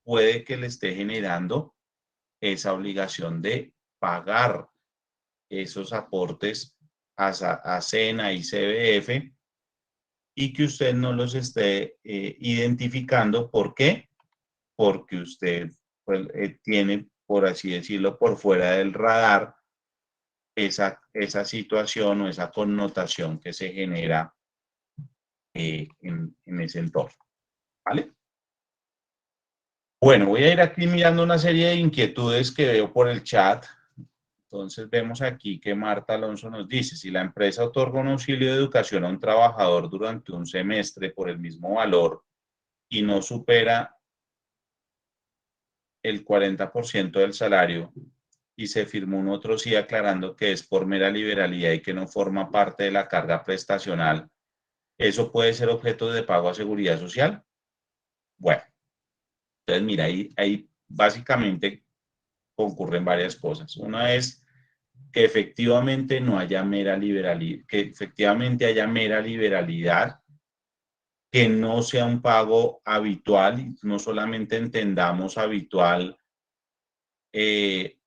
puede que le esté generando esa obligación de pagar esos aportes a SENA y CBF y que usted no los esté identificando. ¿Por qué? Porque usted pues, tiene, por así decirlo, por fuera del radar esa situación o esa connotación que se genera en ese entorno. ¿Vale? Bueno, voy a ir aquí mirando una serie de inquietudes que veo por el chat. Entonces vemos aquí que Marta Alonso nos dice, si la empresa otorga un auxilio de educación a un trabajador durante un semestre por el mismo valor y no supera el 40% del salario y se firmó un otro sí aclarando que es por mera liberalidad y que no forma parte de la carga prestacional, ¿eso puede ser objeto de pago a seguridad social? Bueno, entonces mira, ahí básicamente concurren varias cosas. Una es que efectivamente no haya mera liberalidad, que efectivamente haya mera liberalidad, que no sea un pago habitual, no solamente entendamos habitual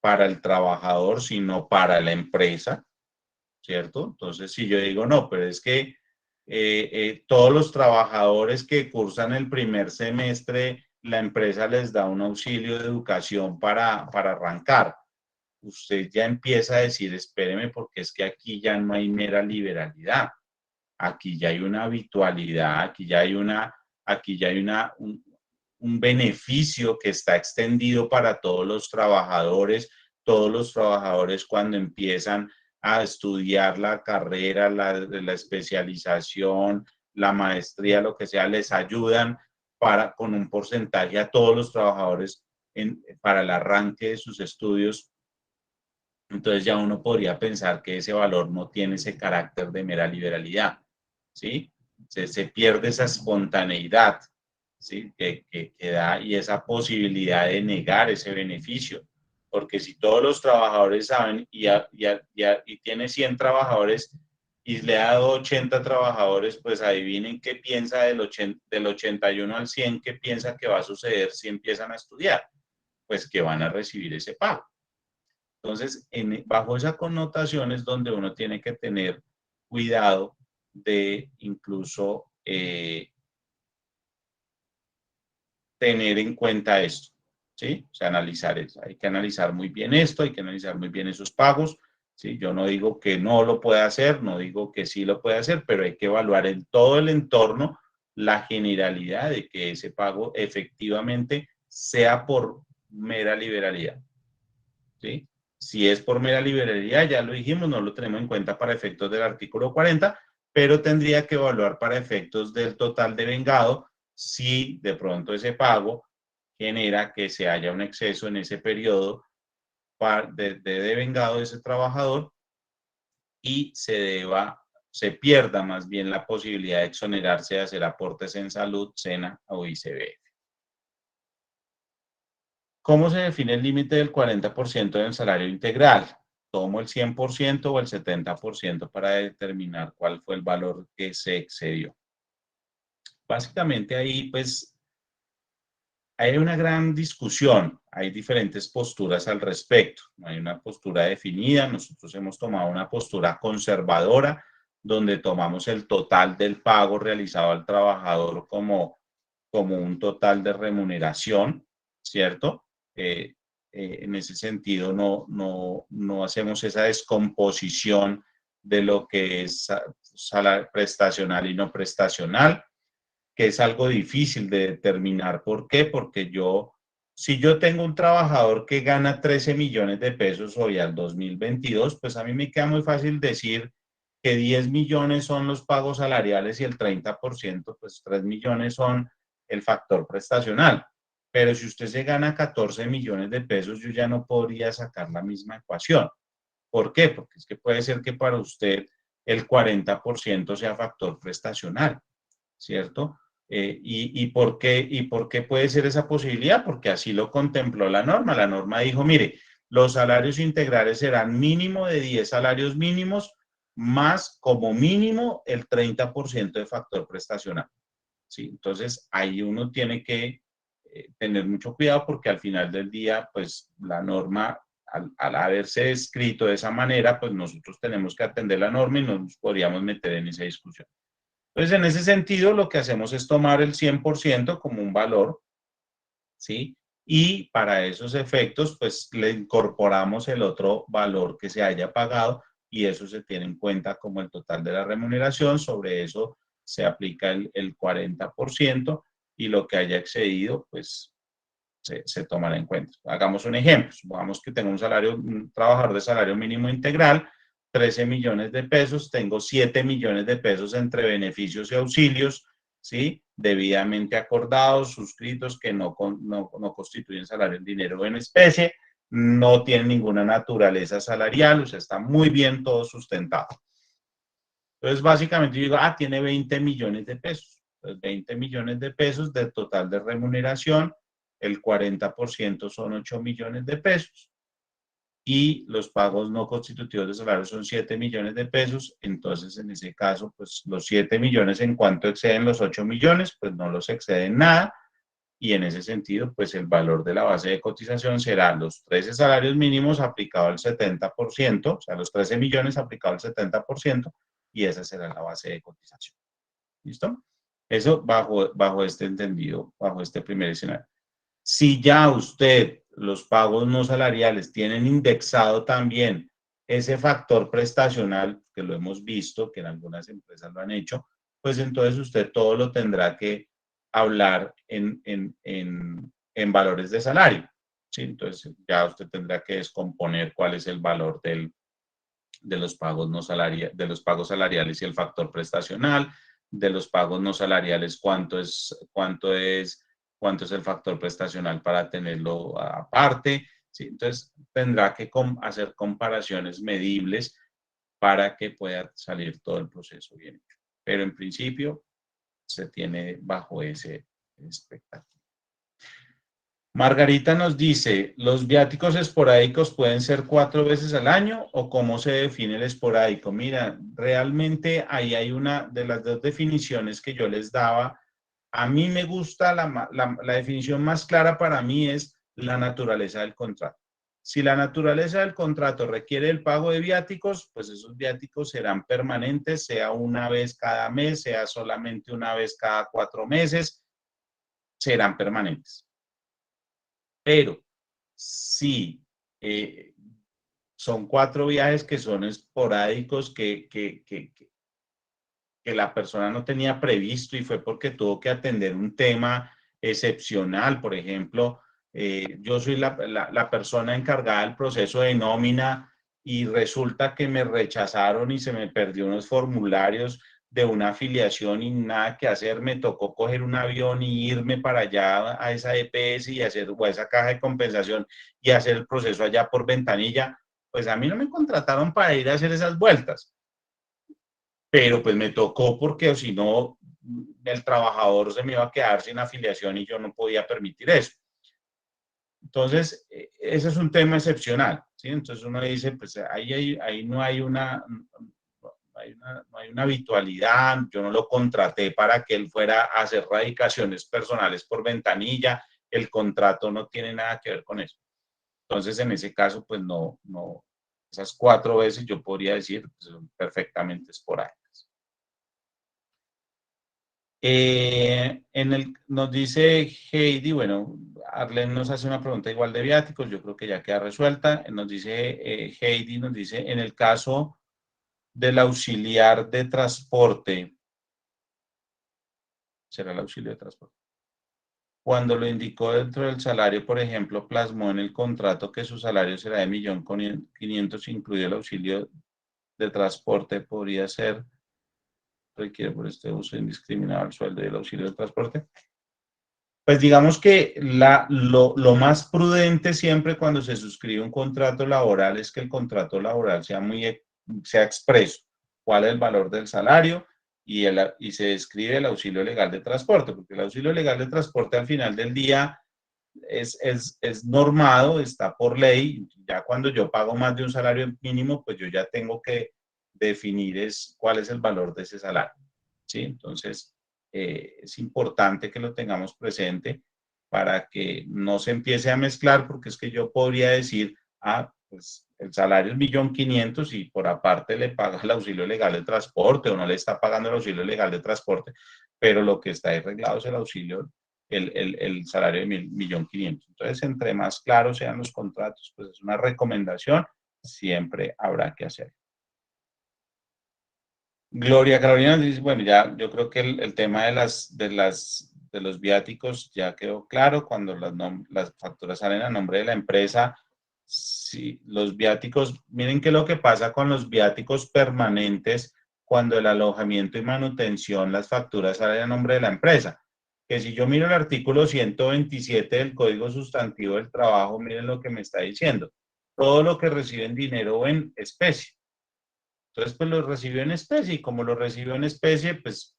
para el trabajador, sino para la empresa, ¿cierto? Entonces, si yo digo, no, pero es que todos los trabajadores que cursan el primer semestre, la empresa les da un auxilio de educación para arrancar. Usted ya empieza a decir, espéreme, porque es que aquí ya no hay mera liberalidad. Aquí ya hay una habitualidad, aquí ya hay un beneficio que está extendido para todos los trabajadores cuando empiezan a estudiar la carrera, la especialización, la maestría, lo que sea, les ayudan con un porcentaje a todos los trabajadores para el arranque de sus estudios. Entonces ya uno podría pensar que ese valor no tiene ese carácter de mera liberalidad, ¿sí? Se pierde esa espontaneidad, ¿sí? Que da y esa posibilidad de negar ese beneficio. Porque si todos los trabajadores saben y tiene 100 trabajadores y le ha dado 80 trabajadores, pues adivinen qué piensa del 81 al 100, qué piensa que va a suceder si empiezan a estudiar. Pues que van a recibir ese pago. Entonces, bajo esa connotación es donde uno tiene que tener cuidado de incluso tener en cuenta esto, ¿sí? O sea, analizar eso. Hay que analizar muy bien esto, hay que analizar muy bien esos pagos, ¿sí? Yo no digo que no lo pueda hacer, no digo que sí lo puede hacer, pero hay que evaluar en todo el entorno la generalidad de que ese pago efectivamente sea por mera liberalidad, ¿sí? Si es por mera liberalidad, ya lo dijimos, no lo tenemos en cuenta para efectos del artículo 40, pero tendría que evaluar para efectos del total de vengado si de pronto ese pago genera que se haya un exceso en ese periodo de devengado de ese trabajador y se pierda más bien la posibilidad de exonerarse de hacer aportes en salud, SENA o ICBF. ¿Cómo se define el límite del 40% del salario integral? ¿Tomo el 100% o el 70% para determinar cuál fue el valor que se excedió? Básicamente ahí pues hay una gran discusión, hay diferentes posturas al respecto, no hay una postura definida, nosotros hemos tomado una postura conservadora donde tomamos el total del pago realizado al trabajador como un total de remuneración, ¿cierto? En ese sentido no hacemos esa descomposición de lo que es salario prestacional y no prestacional, que es algo difícil de determinar. ¿Por qué? Porque si yo tengo un trabajador que gana 13 millones de pesos hoy al 2022, pues a mí me queda muy fácil decir que 10 millones son los pagos salariales y el 30%, pues 3 millones son el factor prestacional. Pero si usted se gana 14 millones de pesos, yo ya no podría sacar la misma ecuación. ¿Por qué? Porque es que puede ser que para usted el 40% sea factor prestacional, ¿cierto? ¿Y por qué puede ser esa posibilidad? Porque así lo contempló la norma. La norma dijo, mire, los salarios integrales serán mínimo de 10 salarios mínimos, más como mínimo el 30% de factor prestacional. ¿Sí? Entonces, ahí uno tiene que tener mucho cuidado porque al final del día, pues la norma, al haberse escrito de esa manera, pues nosotros tenemos que atender la norma y no nos podríamos meter en esa discusión. Entonces, en ese sentido, lo que hacemos es tomar el 100% como un valor, ¿sí? Y para esos efectos, pues le incorporamos el otro valor que se haya pagado y eso se tiene en cuenta como el total de la remuneración. Sobre eso se aplica el 40% y lo que haya excedido, pues se tomará en cuenta. Hagamos un ejemplo. Supongamos que tengo un trabajador de salario mínimo integral, 13 millones de pesos, tengo 7 millones de pesos entre beneficios y auxilios, ¿sí? Debidamente acordados, suscritos, que no constituyen salario en dinero o en especie, no tienen ninguna naturaleza salarial, o sea, está muy bien todo sustentado. Entonces, básicamente yo digo, tiene 20 millones de pesos. Entonces, 20 millones de pesos del total de remuneración, el 40% son 8 millones de pesos y los pagos no constitutivos de salario son 7 millones de pesos. Entonces, en ese caso, pues los 7 millones en cuanto exceden los 8 millones, pues no los exceden nada. Y en ese sentido, pues el valor de la base de cotización será los 13 salarios mínimos aplicado al 70%, o sea, los 13 millones aplicado al 70%, y esa será la base de cotización. ¿Listo? Eso bajo este entendido, bajo este primer escenario. Si ya usted, los pagos no salariales, tienen indexado también ese factor prestacional, que lo hemos visto, que en algunas empresas lo han hecho, pues entonces usted todo lo tendrá que hablar en valores de salario. ¿Sí? Entonces ya usted tendrá que descomponer cuál es el valor de los pagos no salariales, de los pagos salariales y el factor prestacional, de los pagos no salariales, cuánto es el factor prestacional para tenerlo aparte. ¿Sí? Entonces, tendrá que hacer comparaciones medibles para que pueda salir todo el proceso bien hecho. Pero en principio, se tiene bajo ese expectativa. Margarita nos dice, ¿los viáticos esporádicos pueden ser 4 veces al año o cómo se define el esporádico? Mira, realmente ahí hay una de las dos definiciones que yo les daba. A mí me gusta la definición más clara para mí es la naturaleza del contrato. Si la naturaleza del contrato requiere el pago de viáticos, pues esos viáticos serán permanentes, sea una vez cada mes, sea solamente una vez cada 4 meses, serán permanentes. Pero si son 4 viajes que son esporádicos, que la persona no tenía previsto y fue porque tuvo que atender un tema excepcional. Por ejemplo, yo soy la persona encargada del proceso de nómina y resulta que me rechazaron y se me perdió unos formularios de una afiliación y nada que hacer, me tocó coger un avión y irme para allá a esa EPS y hacer, o a esa caja de compensación y hacer el proceso allá por ventanilla. Pues a mí no me contrataron para ir a hacer esas vueltas, pero pues me tocó porque o si no, el trabajador se me iba a quedar sin afiliación y yo no podía permitir eso. Entonces, ese es un tema excepcional, ¿sí? Entonces uno dice, pues ahí no hay una habitualidad, yo no lo contraté para que él fuera a hacer radicaciones personales por ventanilla, el contrato no tiene nada que ver con eso. Entonces, en ese caso, pues no, esas 4 veces yo podría decir pues, son perfectamente esporádicas. Nos dice Heidi, bueno, Arlen nos hace una pregunta igual de viáticos, yo creo que ya queda resuelta. Nos dice Heidi, nos dice, en el caso del auxiliar de transporte, será el auxiliar de transporte. Cuando lo indicó dentro del salario, por ejemplo, plasmó en el contrato que su salario será de 1.500.000, incluido el auxilio de transporte, podría ser, requiere por este uso indiscriminado el sueldo y el auxilio de transporte. Pues digamos que lo más prudente siempre cuando se suscribe un contrato laboral es que el contrato laboral sea expreso. ¿Cuál es el valor del salario? Y se describe el auxilio legal de transporte, porque el auxilio legal de transporte al final del día es normado, está por ley. Ya cuando yo pago más de un salario mínimo, pues yo ya tengo que definir cuál es el valor de ese salario, ¿sí? Entonces, es importante que lo tengamos presente para que no se empiece a mezclar, porque es que yo podría decir, pues el salario es 1.500.000 y por aparte le paga el auxilio legal de transporte o no le está pagando el auxilio legal de transporte, pero lo que está arreglado es el auxilio, el salario de 1.500.000. Entonces, entre más claros sean los contratos, pues es una recomendación, siempre habrá que hacerlo. Gloria Carolina dice, bueno, ya yo creo que el tema de los viáticos ya quedó claro. Cuando las facturas salen a nombre de la empresa, sí, los viáticos, miren qué es lo que pasa con los viáticos permanentes cuando el alojamiento y manutención, las facturas salen a nombre de la empresa. Que si yo miro el artículo 127 del Código Sustantivo del Trabajo, miren lo que me está diciendo. Todo lo que recibe en dinero o en especie. Entonces, pues lo recibió en especie y como lo recibió en especie, pues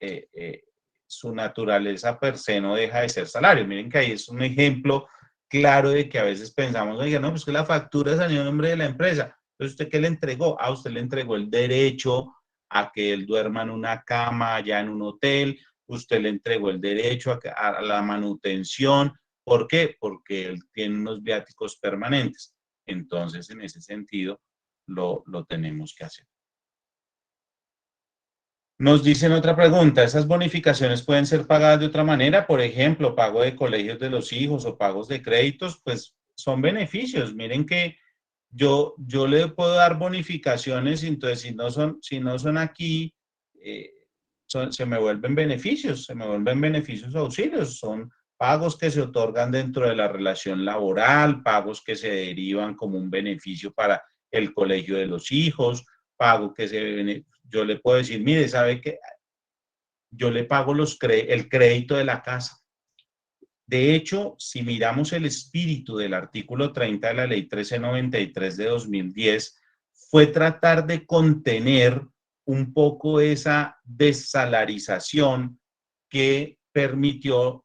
eh, eh, su naturaleza per se no deja de ser salario. Miren que ahí es un ejemplo claro de que a veces pensamos, oiga, no, pues que la factura salió en nombre de la empresa. Entonces, ¿usted qué le entregó? Usted le entregó el derecho a que él duerma en una cama allá en un hotel, usted le entregó el derecho a la manutención. ¿Por qué? Porque él tiene unos viáticos permanentes. Entonces, en ese sentido, lo tenemos que hacer. Nos dicen otra pregunta, ¿esas bonificaciones pueden ser pagadas de otra manera? Por ejemplo, pago de colegios de los hijos o pagos de créditos, pues son beneficios. Miren que yo le puedo dar bonificaciones, entonces si no son aquí, se me vuelven beneficios, auxilios, son pagos que se otorgan dentro de la relación laboral, pagos que se derivan como un beneficio para el colegio de los hijos, pago que yo le puedo decir, mire, ¿sabe qué? Yo le pago el crédito de la casa. De hecho, si miramos el espíritu del artículo 30 de la ley 1393 de 2010, fue tratar de contener un poco esa desalarización que permitió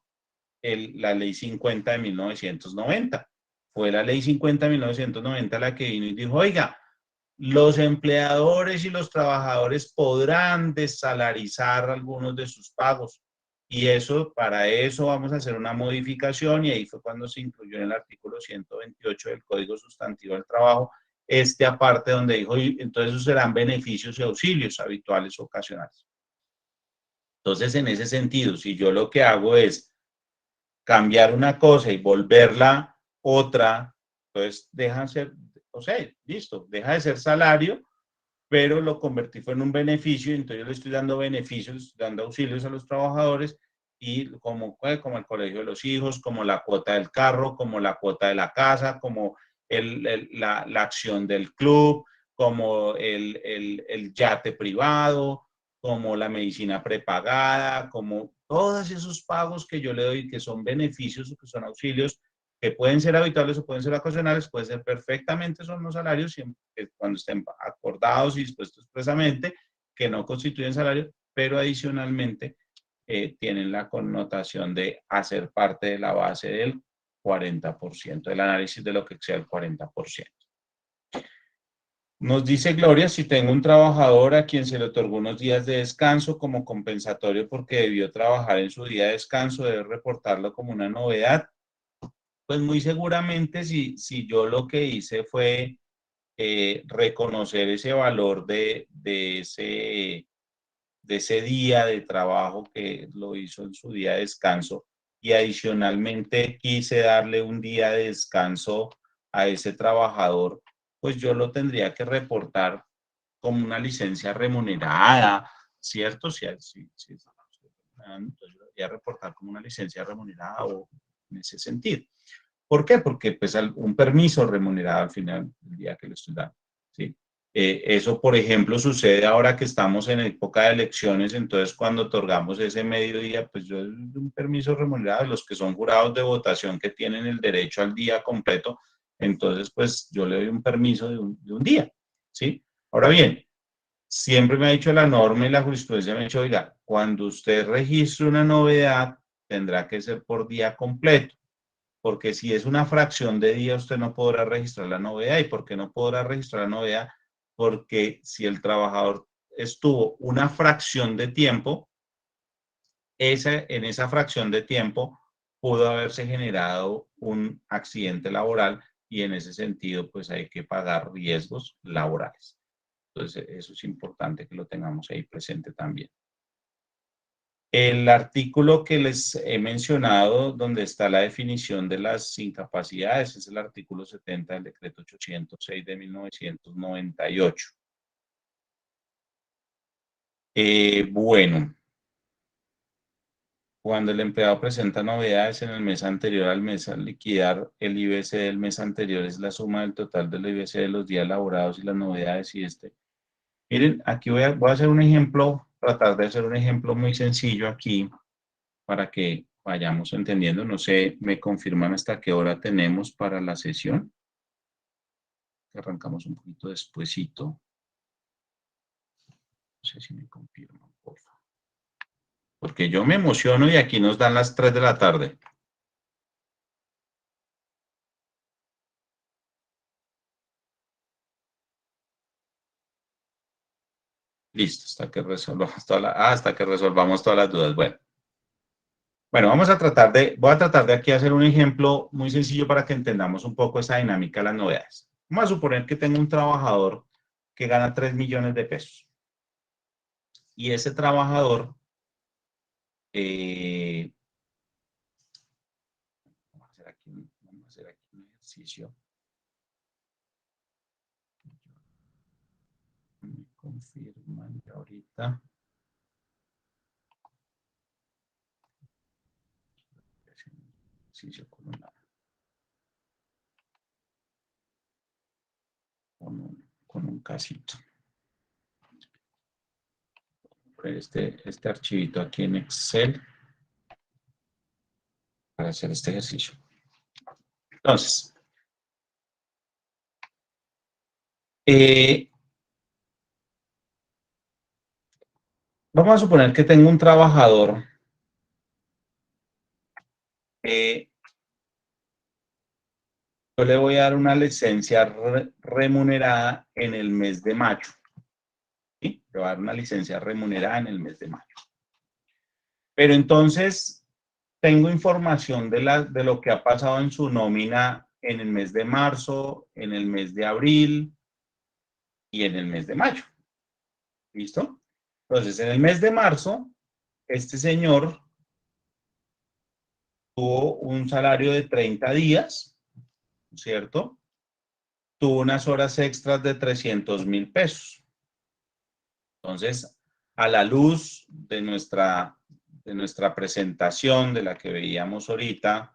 la ley 50 de 1990. Fue la ley 50 de 1990 la que vino y dijo, oiga, los empleadores y los trabajadores podrán desalarizar algunos de sus pagos. Y para eso vamos a hacer una modificación y ahí fue cuando se incluyó en el artículo 128 del Código Sustantivo del Trabajo, aparte donde dijo, entonces esos serán beneficios y auxilios habituales o ocasionales. Entonces, en ese sentido, si yo lo que hago es cambiar una cosa y volverla otra, entonces dejan ser, o sea, listo, deja de ser salario, pero lo convertí fue en un beneficio, entonces yo le estoy dando beneficios, le estoy dando auxilios a los trabajadores y como el colegio de los hijos, como la cuota del carro, como la cuota de la casa, como la acción del club, como el yate privado, como la medicina prepagada, como todos esos pagos que yo le doy, que son beneficios o que son auxilios, que pueden ser habituales o pueden ser ocasionales, pueden ser perfectamente, son los salarios, cuando estén acordados y dispuestos expresamente, que no constituyen salario, pero adicionalmente tienen la connotación de hacer parte de la base del 40%, del análisis de lo que sea el 40%. Nos dice Gloria, si tengo un trabajador a quien se le otorgó unos días de descanso como compensatorio porque debió trabajar en su día de descanso, debe reportarlo como una novedad. Pues muy seguramente si yo lo que hice fue reconocer ese valor de ese día de trabajo que lo hizo en su día de descanso y adicionalmente quise darle un día de descanso a ese trabajador, pues yo lo tendría que reportar como una licencia remunerada, ¿cierto? Entonces yo lo debería reportar como una licencia remunerada o en ese sentido. ¿Por qué? Porque pues un permiso remunerado al final del día que lo estoy dando, ¿sí? Eso, por ejemplo, sucede ahora que estamos en época de elecciones, entonces cuando otorgamos ese mediodía, pues yo un permiso remunerado, los que son jurados de votación que tienen el derecho al día completo, entonces pues yo le doy un permiso de un día, ¿sí? Ahora bien, siempre me ha dicho la norma y la jurisprudencia me ha dicho, oiga, cuando usted registre una novedad, tendrá que ser por día completo. porque si es una fracción de día, usted no podrá registrar la novedad. ¿Y por qué no podrá registrar la novedad? Porque si el trabajador estuvo una fracción de tiempo, en esa fracción de tiempo pudo haberse generado un accidente laboral y en ese sentido, pues hay que pagar riesgos laborales. Entonces, eso es importante que lo tengamos ahí presente también. El artículo que les he mencionado, donde está la definición de las incapacidades, es el artículo 70 del decreto 806 de 1998. Bueno, cuando el empleado presenta novedades en el mes anterior al mes a liquidar, el IBC del mes anterior es la suma del total del IBC de los días laborados y las novedades y este. Miren, aquí voy a hacer un ejemplo, tratar de hacer un ejemplo muy sencillo aquí para que vayamos entendiendo. No sé, me confirman hasta qué hora tenemos para la sesión. Arrancamos un poquito despuesito. No sé si me confirman, por favor. Porque yo me emociono y aquí nos dan las 3 de la tarde. Listo, hasta que resolvamos todas las dudas. Bueno, voy a tratar de aquí hacer un ejemplo muy sencillo para que entendamos un poco esa dinámica de las novedades. Vamos a suponer que tengo un trabajador que gana 3 millones de pesos. Y ese trabajador, vamos a hacer aquí un ejercicio. Me confirman ya ahorita. Ejercicio con un casito. Este archivito aquí en Excel para hacer este ejercicio. Entonces, vamos a suponer que tengo un trabajador yo le voy a dar una licencia remunerada en el mes de mayo. ¿Sí? Le voy a dar una licencia remunerada en el mes de mayo. Pero entonces tengo información de lo que ha pasado en su nómina en el mes de marzo, en el mes de abril y en el mes de mayo. ¿Listo? Entonces, en el mes de marzo, este señor tuvo un salario de 30 días, ¿cierto? Tuvo unas horas extras de 300,000 pesos. Entonces, a la luz de nuestra presentación, de la que veíamos ahorita,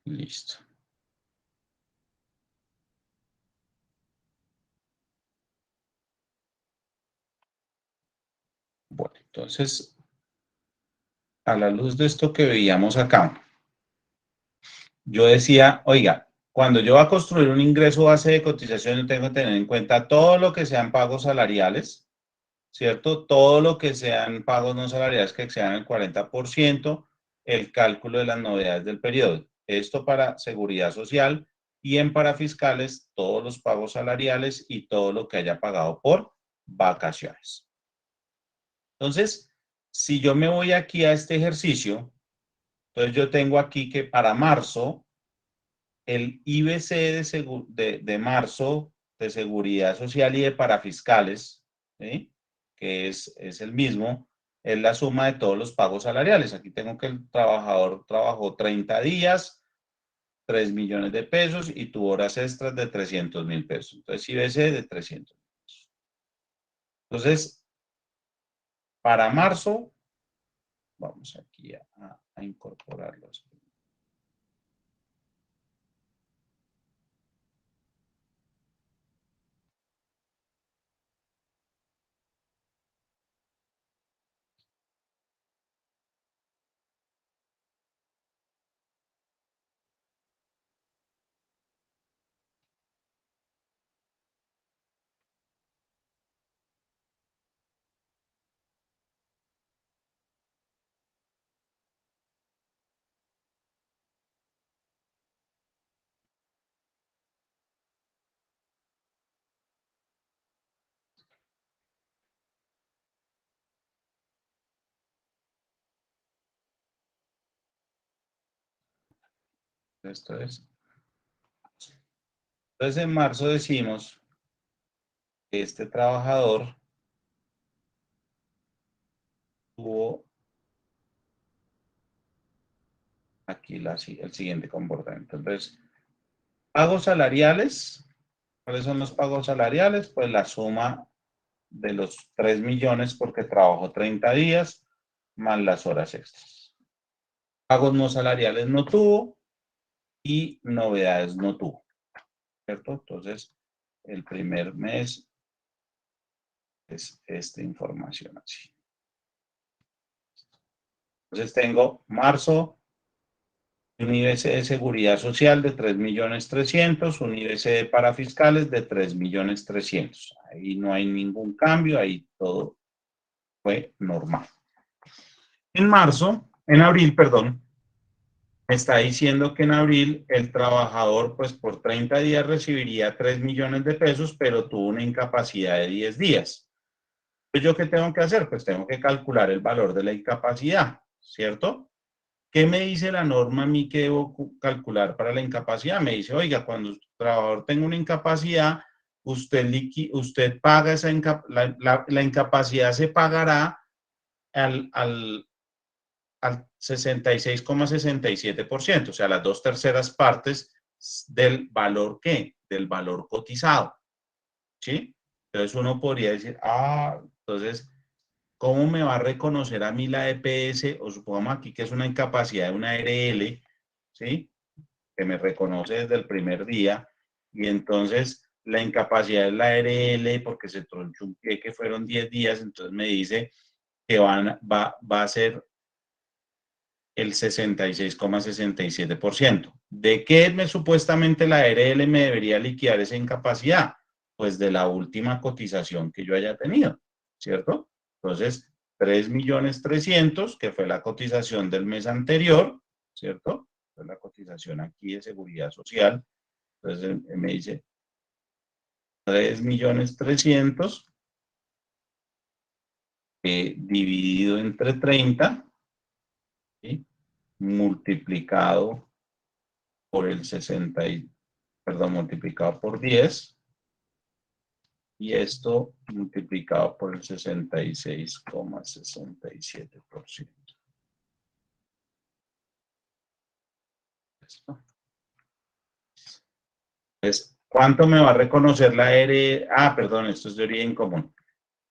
listo. Bueno, entonces, a la luz de esto que veíamos acá, yo decía, oiga, cuando yo voy a construir un ingreso base de cotización, yo tengo que tener en cuenta todo lo que sean pagos salariales, ¿cierto? Todo lo que sean pagos no salariales que excedan el 40%, el cálculo de las novedades del periodo. Esto para seguridad social y en parafiscales, todos los pagos salariales y todo lo que haya pagado por vacaciones. Entonces, si yo me voy aquí a este ejercicio, entonces yo tengo aquí que para marzo, el IBC de marzo de seguridad social y de parafiscales, ¿sí? Que es el mismo, es la suma de todos los pagos salariales. Aquí tengo que el trabajador trabajó 30 días, 3 millones de pesos y tu horas extras de 300.000 pesos. Entonces, IBC de 300 pesos. Entonces, para marzo, vamos aquí a incorporarlos. Esto es. Entonces, en marzo decimos que este trabajador tuvo aquí el siguiente comportamiento. Entonces, pagos salariales. ¿Cuáles son los pagos salariales? Pues la suma de los 3 millones porque trabajó 30 días más las horas extras. Pagos no salariales no tuvo y novedades no tuvo, ¿cierto? Entonces, el primer mes es esta información así. Entonces, tengo marzo, un IBC de seguridad social de 3.300.000, un IBC de parafiscales de 3.300.000. Ahí no hay ningún cambio, ahí todo fue normal. En abril, perdón, me está diciendo que en abril el trabajador, pues por 30 días recibiría 3 millones de pesos, pero tuvo una incapacidad de 10 días. Pues, ¿yo qué tengo que hacer? Pues tengo que calcular el valor de la incapacidad, ¿cierto? ¿Qué me dice la norma a mí que debo calcular para la incapacidad? Me dice, oiga, cuando el trabajador tenga una incapacidad, usted paga la incapacidad se pagará al 66,67%, o sea, las 2/3 partes del valor ¿qué? Del valor cotizado, ¿sí? Entonces uno podría decir, entonces, ¿cómo me va a reconocer a mí la EPS? O supongamos aquí que es una incapacidad de una ARL, ¿sí? Que me reconoce desde el primer día, y entonces la incapacidad es la ARL porque se tronchó un pie que fueron 10 días, entonces me dice que va a ser el 66,67%. ¿De qué supuestamente la ARL me debería liquidar esa incapacidad? Pues de la última cotización que yo haya tenido, ¿cierto? Entonces, 3.300.000, que fue la cotización del mes anterior, ¿cierto? Fue la cotización aquí de seguridad social. Entonces, me dice 3.300.000 dividido entre 30, ¿sí? Multiplicado por el 60, multiplicado por 10, y esto multiplicado por el 66,67%. Entonces, ¿cuánto me va a reconocer la R? Perdón, esto es de origen común.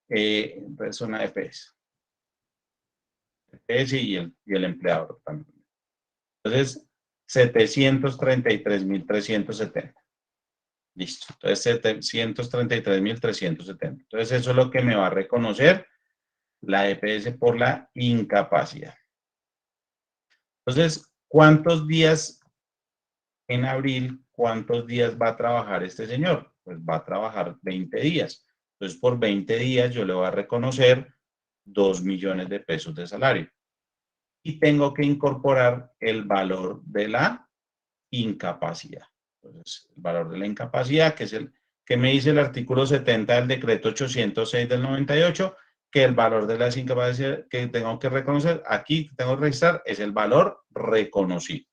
Entonces, una EPS. EPS y el empleador también. Entonces, 733.370. Listo. Entonces, 733.370. Entonces, eso es lo que me va a reconocer la EPS por la incapacidad. Entonces, ¿cuántos días en abril, cuántos días va a trabajar este señor? Pues va a trabajar 20 días. Entonces, por 20 días yo le voy a reconocer 2 millones de pesos de salario. Y tengo que incorporar el valor de la incapacidad. Entonces, el valor de la incapacidad, que es el que me dice el artículo 70 del decreto 806 del 98, que el valor de las incapacidades que tengo que reconocer, aquí tengo que registrar, es el valor reconocido.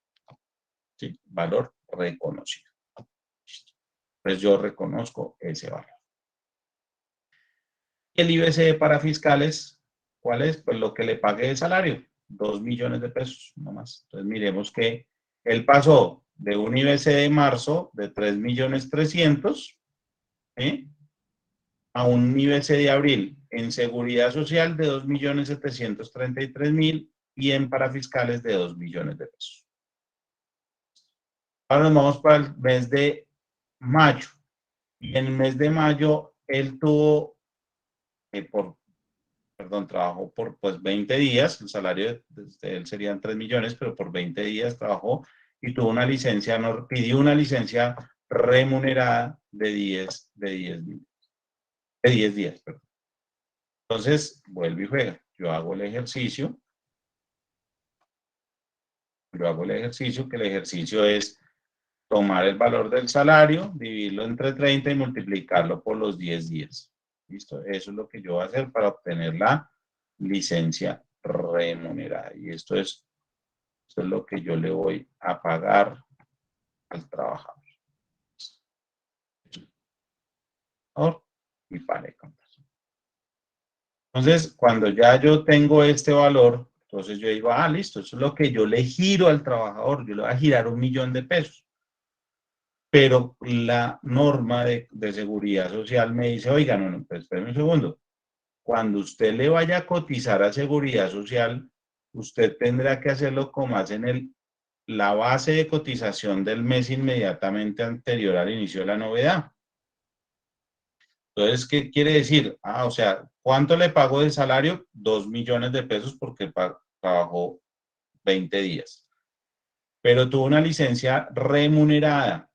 ¿Sí? Valor reconocido. Pues yo reconozco ese valor. El IBC para fiscales, ¿cuál es? Pues lo que le pagué de salario, 2 millones de pesos, no más. Entonces miremos que él pasó de un IBC de marzo de 3.300.000, a un IBC de abril en seguridad social de 2.733.000 y en parafiscales de 2 millones de pesos. Ahora nos vamos para el mes de mayo. Y en el mes de mayo él tuvo, trabajó por 20 días, el salario de él serían 3 millones, pero por 20 días trabajó y tuvo una licencia, pidió una licencia remunerada de 10 días. Perdón. Entonces, vuelve y juega. Yo hago el ejercicio, que el ejercicio es tomar el valor del salario, dividirlo entre 30 y multiplicarlo por los 10 días. ¿Listo? Eso es lo que yo voy a hacer para obtener la licencia remunerada. Y esto es lo que yo le voy a pagar al trabajador. Y pague con eso. Entonces, cuando ya yo tengo este valor, entonces yo digo, listo, eso es lo que yo le giro al trabajador. Yo le voy a girar 1 millón de pesos. Pero la norma de seguridad social me dice, oiga, no, pues espérame un segundo. Cuando usted le vaya a cotizar a seguridad social, usted tendrá que hacerlo como hacen la base de cotización del mes inmediatamente anterior al inicio de la novedad. Entonces, ¿qué quiere decir? O sea, ¿cuánto le pago de salario? 2 millones de pesos porque trabajó 20 días. Pero tuvo una licencia remunerada.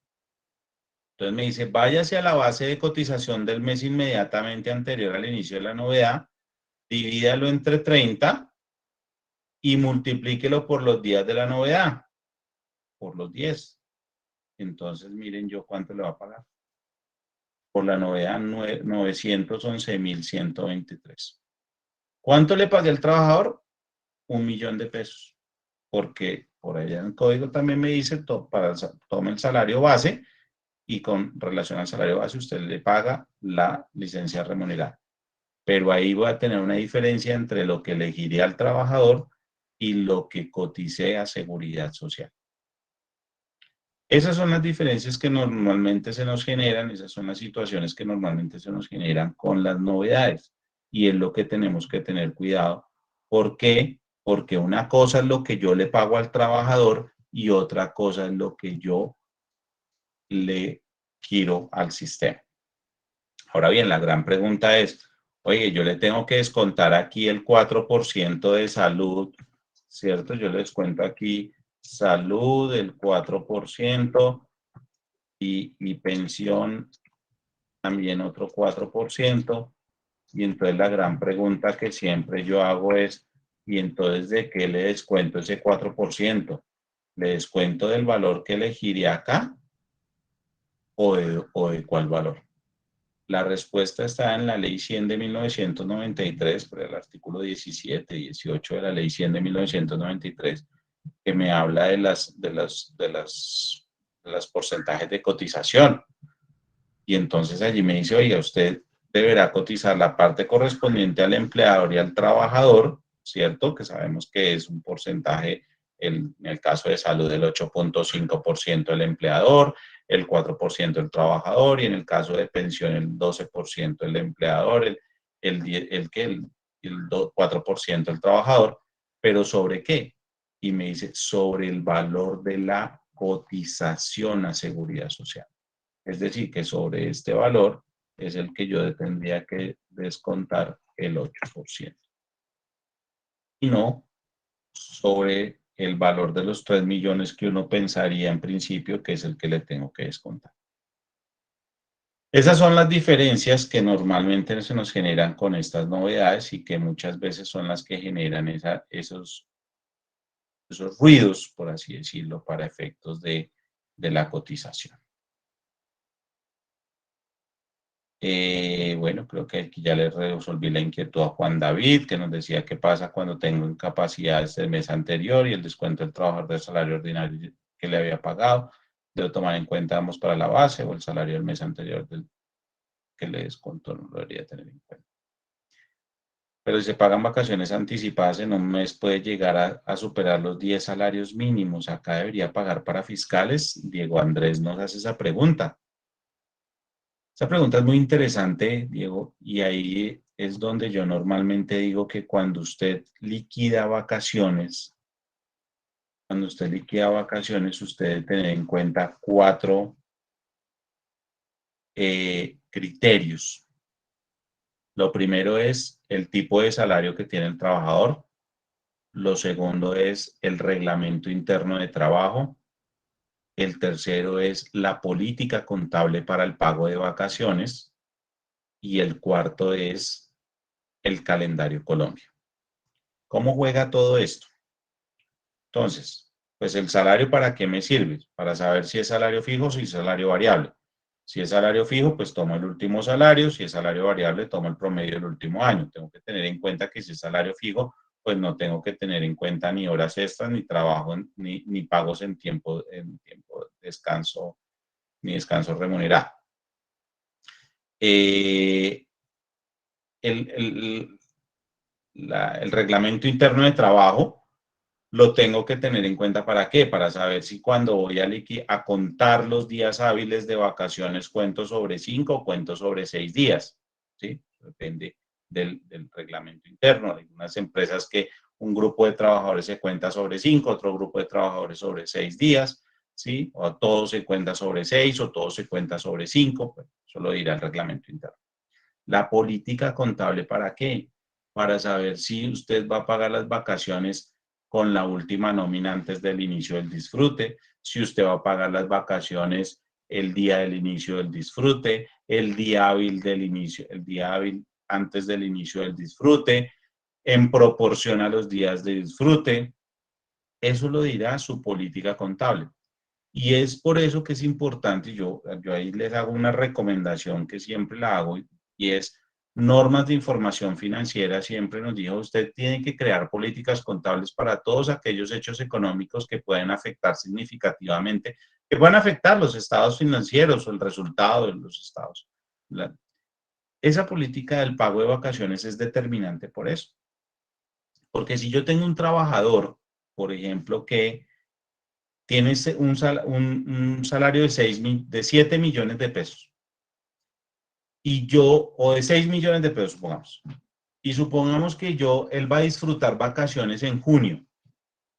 Entonces me dice, váyase a la base de cotización del mes inmediatamente anterior al inicio de la novedad, divídalo entre 30 y multiplíquelo por los días de la novedad, por los 10. Entonces, miren yo cuánto le va a pagar. Por la novedad, 911.123. ¿Cuánto le pagué al trabajador? 1 millón de pesos. Porque por allá en el código también me dice, tome el salario base y con relación al salario base usted le paga la licencia remunerada. Pero ahí voy a tener una diferencia entre lo que le giré al trabajador y lo que coticé a seguridad social. Esas son las diferencias que normalmente se nos generan, esas son las situaciones que normalmente se nos generan con las novedades. Y es lo que tenemos que tener cuidado. ¿Por qué? Porque una cosa es lo que yo le pago al trabajador y otra cosa es lo que yo le giro al sistema. Ahora bien, la gran pregunta es, oye, yo le tengo que descontar aquí el 4% de salud, ¿cierto? Yo les cuento aquí salud, el 4% y pensión también otro 4%. Y entonces la gran pregunta que siempre yo hago es, ¿y entonces de qué le descuento ese 4%? ¿Le descuento del valor que elegiría acá o de cuál valor? La respuesta está en la Ley 100 de 1993, por el artículo 17 y 18 de la Ley 100 de 1993, que me habla de las porcentajes de cotización. Y entonces allí me dice, oye, usted deberá cotizar la parte correspondiente al empleador y al trabajador, ¿cierto? Que sabemos que es un porcentaje, en el caso de salud, el 8.5% del empleador, el 4% del trabajador, y en el caso de pensión, el 12% del empleador, el 4% del trabajador. ¿Pero sobre qué? Y me dice, sobre el valor de la cotización a seguridad social. Es decir, que sobre este valor es el que yo tendría que descontar el 8%. Y no sobre el valor de los 3 millones que uno pensaría en principio que es el que le tengo que descontar. Esas son las diferencias que normalmente se nos generan con estas novedades y que muchas veces son las que generan esos ruidos, por así decirlo, para efectos de la cotización. Bueno, creo que aquí ya le resolví la inquietud a Juan David, que nos decía qué pasa cuando tengo incapacidades del mes anterior y el descuento del trabajador del salario ordinario que le había pagado. Debo tomar en cuenta ambos para la base o el salario del mes anterior que le descontó, no lo debería tener en cuenta. pero si se pagan vacaciones anticipadas en un mes puede llegar a superar los 10 salarios mínimos. Acá debería pagar para fiscales. Diego Andrés nos hace esa pregunta. Esa pregunta es muy interesante, Diego, y ahí es donde yo normalmente digo que cuando usted liquida vacaciones, usted debe tener en cuenta 4 criterios. Lo primero es el tipo de salario que tiene el trabajador. Lo segundo es el reglamento interno de trabajo. El tercero es la política contable para el pago de vacaciones. Y el cuarto es el calendario Colombia. ¿Cómo juega todo esto? Entonces, pues el salario, ¿para qué me sirve? Para saber si es salario fijo o si es salario variable. Si es salario fijo, pues tomo el último salario. Si es salario variable, tomo el promedio del último año. Tengo que tener en cuenta que si es salario fijo, pues no tengo que tener en cuenta ni horas extras, ni trabajo, ni pagos en tiempo de descanso, ni descanso remunerado. El, el, el reglamento interno de trabajo lo tengo que tener en cuenta. ¿Para qué? Para saber si cuando voy a contar los días hábiles de vacaciones cuento sobre 5 o cuento sobre 6 días. ¿Sí? Depende del reglamento interno. Hay unas empresas que un grupo de trabajadores se cuenta sobre 5, otro grupo de trabajadores sobre 6 días. ¿Sí? O todo se cuenta sobre 6 o todo se cuenta sobre 5. Pues eso lo dirá el reglamento interno. La política contable, ¿para qué? Para saber si usted va a pagar las vacaciones con la última nómina antes del inicio del disfrute, si usted va a pagar las vacaciones el día del inicio del disfrute, el día hábil del inicio, el día hábil antes del inicio del disfrute, en proporción a los días de disfrute. Eso lo dirá su política contable. Y es por eso que es importante, yo ahí les hago una recomendación que siempre la hago, y es normas de información financiera. Siempre nos dijo, usted tiene que crear políticas contables para todos aquellos hechos económicos que pueden afectar significativamente, que pueden afectar los estados financieros o el resultado de los estados. Esa política del pago de vacaciones es determinante por eso. Porque si yo tengo un trabajador, por ejemplo, que tiene un salario de 7 millones de pesos, o de 6 millones de pesos, supongamos. Y supongamos que él va a disfrutar vacaciones en junio,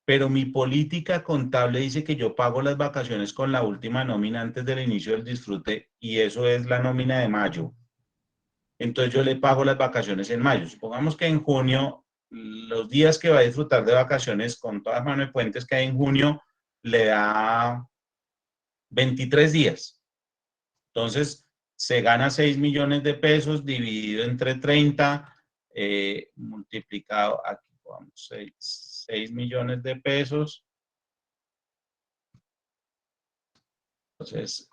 pero mi política contable dice que yo pago las vacaciones con la última nómina antes del inicio del disfrute, y eso es la nómina de mayo. Entonces yo le pago las vacaciones en mayo. Supongamos que en junio, los días que va a disfrutar de vacaciones con todas las manos de puentes que hay en junio, le da 23 días. Entonces, se gana 6 millones de pesos dividido entre 30, multiplicado, aquí vamos, 6 millones de pesos. Entonces,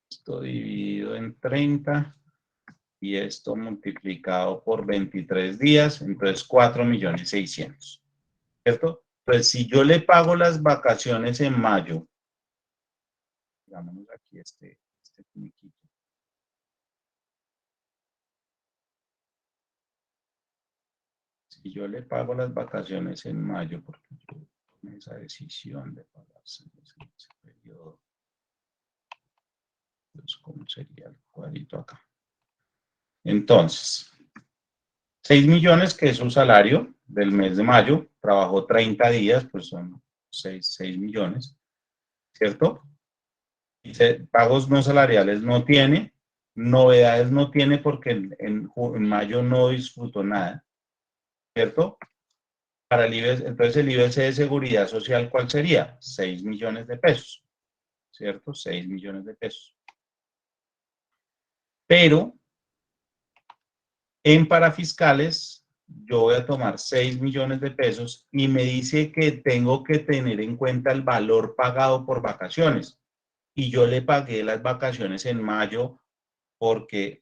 esto dividido en 30 y esto multiplicado por 23 días, entonces 4.600.000, ¿cierto? Pues si yo le pago las vacaciones en mayo, digamos aquí este finiquito. Si yo le pago las vacaciones en mayo, porque yo tomé esa decisión de pagarse en ese periodo, pues, ¿cómo sería el cuadrito acá? Entonces, 6 millones, que es su salario del mes de mayo, trabajó 30 días, pues son 6 millones, ¿cierto? Dice, pagos no salariales no tiene, novedades no tiene porque en mayo no disfrutó nada, ¿cierto? Para el IBS, entonces el IBS de seguridad social, ¿cuál sería? 6 millones de pesos, ¿cierto? 6 millones de pesos. Pero en parafiscales, yo voy a tomar 6 millones de pesos y me dice que tengo que tener en cuenta el valor pagado por vacaciones. Y yo le pagué las vacaciones en mayo porque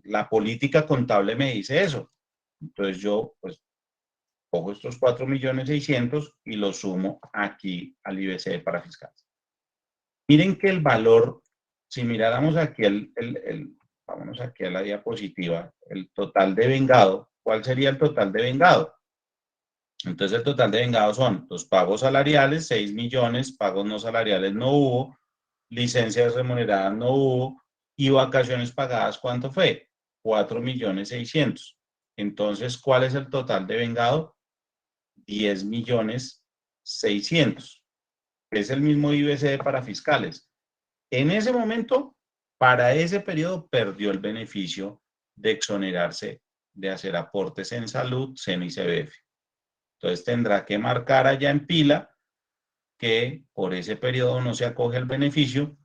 la política contable me dice eso. Entonces yo, pues, cojo estos 4.600.000 y los sumo aquí al IBC de parafiscales. Miren que el valor, si miráramos aquí vámonos aquí a la diapositiva, el total de vengado. ¿Cuál sería el total de vengado? Entonces el total de vengado son los pagos salariales, 6 millones, pagos no salariales no hubo, licencias remuneradas no hubo, y vacaciones pagadas, ¿cuánto fue? 4.600.000. Entonces, ¿cuál es el total de vengado? 10.600.000. Es el mismo IBC para fiscales. En ese momento, para ese periodo, perdió el beneficio de exonerarse de hacer aportes en salud, SENA y CBF. Entonces tendrá que marcar allá en pila que por ese periodo no se acoge el beneficio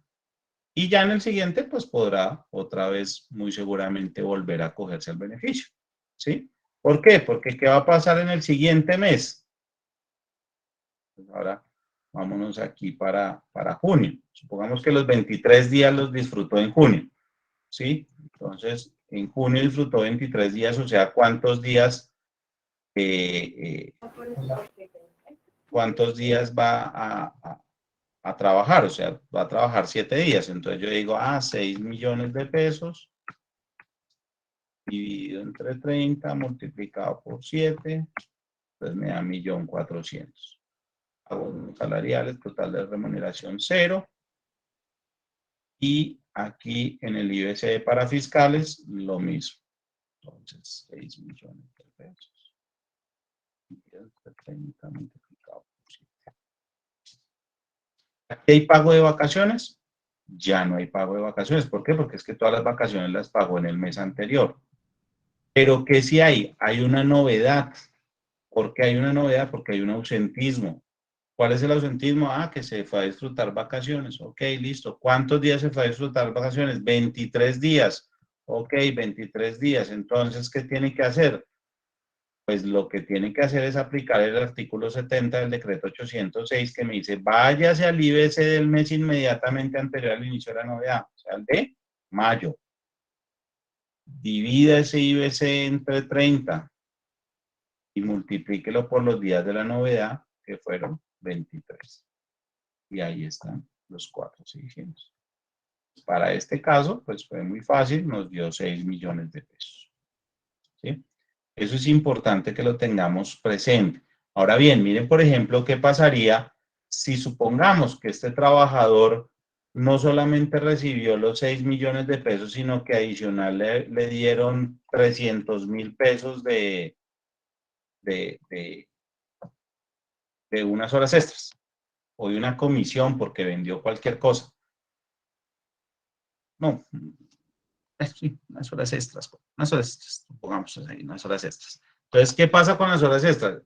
y ya en el siguiente pues podrá otra vez muy seguramente volver a acogerse el beneficio. ¿Sí? ¿Por qué? Porque ¿qué va a pasar en el siguiente mes? Pues ahora vámonos aquí para junio. Supongamos que los 23 días los disfrutó en junio. ¿Sí? Entonces, en junio disfrutó 23 días, o sea, ¿cuántos días va a trabajar? O sea, va a trabajar 7 días. Entonces yo digo, 6 millones de pesos dividido entre 30 multiplicado por 7, pues me da 1.400.000. Pagos salariales, total de remuneración 0. Y aquí en el IBC para fiscales, lo mismo. Entonces, 6 millones de pesos. Entre 30 multiplicado por 7. ¿Aquí hay pago de vacaciones? Ya no hay pago de vacaciones. ¿Por qué? Porque es que todas las vacaciones las pagó en el mes anterior. Pero ¿qué sí hay? Hay una novedad. ¿Por qué hay una novedad? Porque hay un ausentismo. ¿Cuál es el ausentismo? Que se fue a disfrutar vacaciones. Ok, listo. ¿Cuántos días se fue a disfrutar vacaciones? 23 días. Ok, 23 días. Entonces, ¿qué tiene que hacer? Pues lo que tiene que hacer es aplicar el artículo 70 del decreto 806 que me dice, váyase al IBC del mes inmediatamente anterior al inicio de la novedad, o sea, el de mayo. Divida ese IBC entre 30 y multiplíquelo por los días de la novedad, que fueron 23. Y ahí están los 4.600. Para este caso, pues fue muy fácil, nos dio 6 millones de pesos. ¿Sí? Eso es importante que lo tengamos presente. Ahora bien, miren, por ejemplo, qué pasaría si supongamos que este trabajador no solamente recibió los 6 millones de pesos, sino que adicional le dieron 300.000 pesos de unas horas extras o de una comisión porque vendió cualquier cosa. No, sí, unas horas extras, supongamos ahí, unas horas extras. Entonces, ¿qué pasa con las horas extras?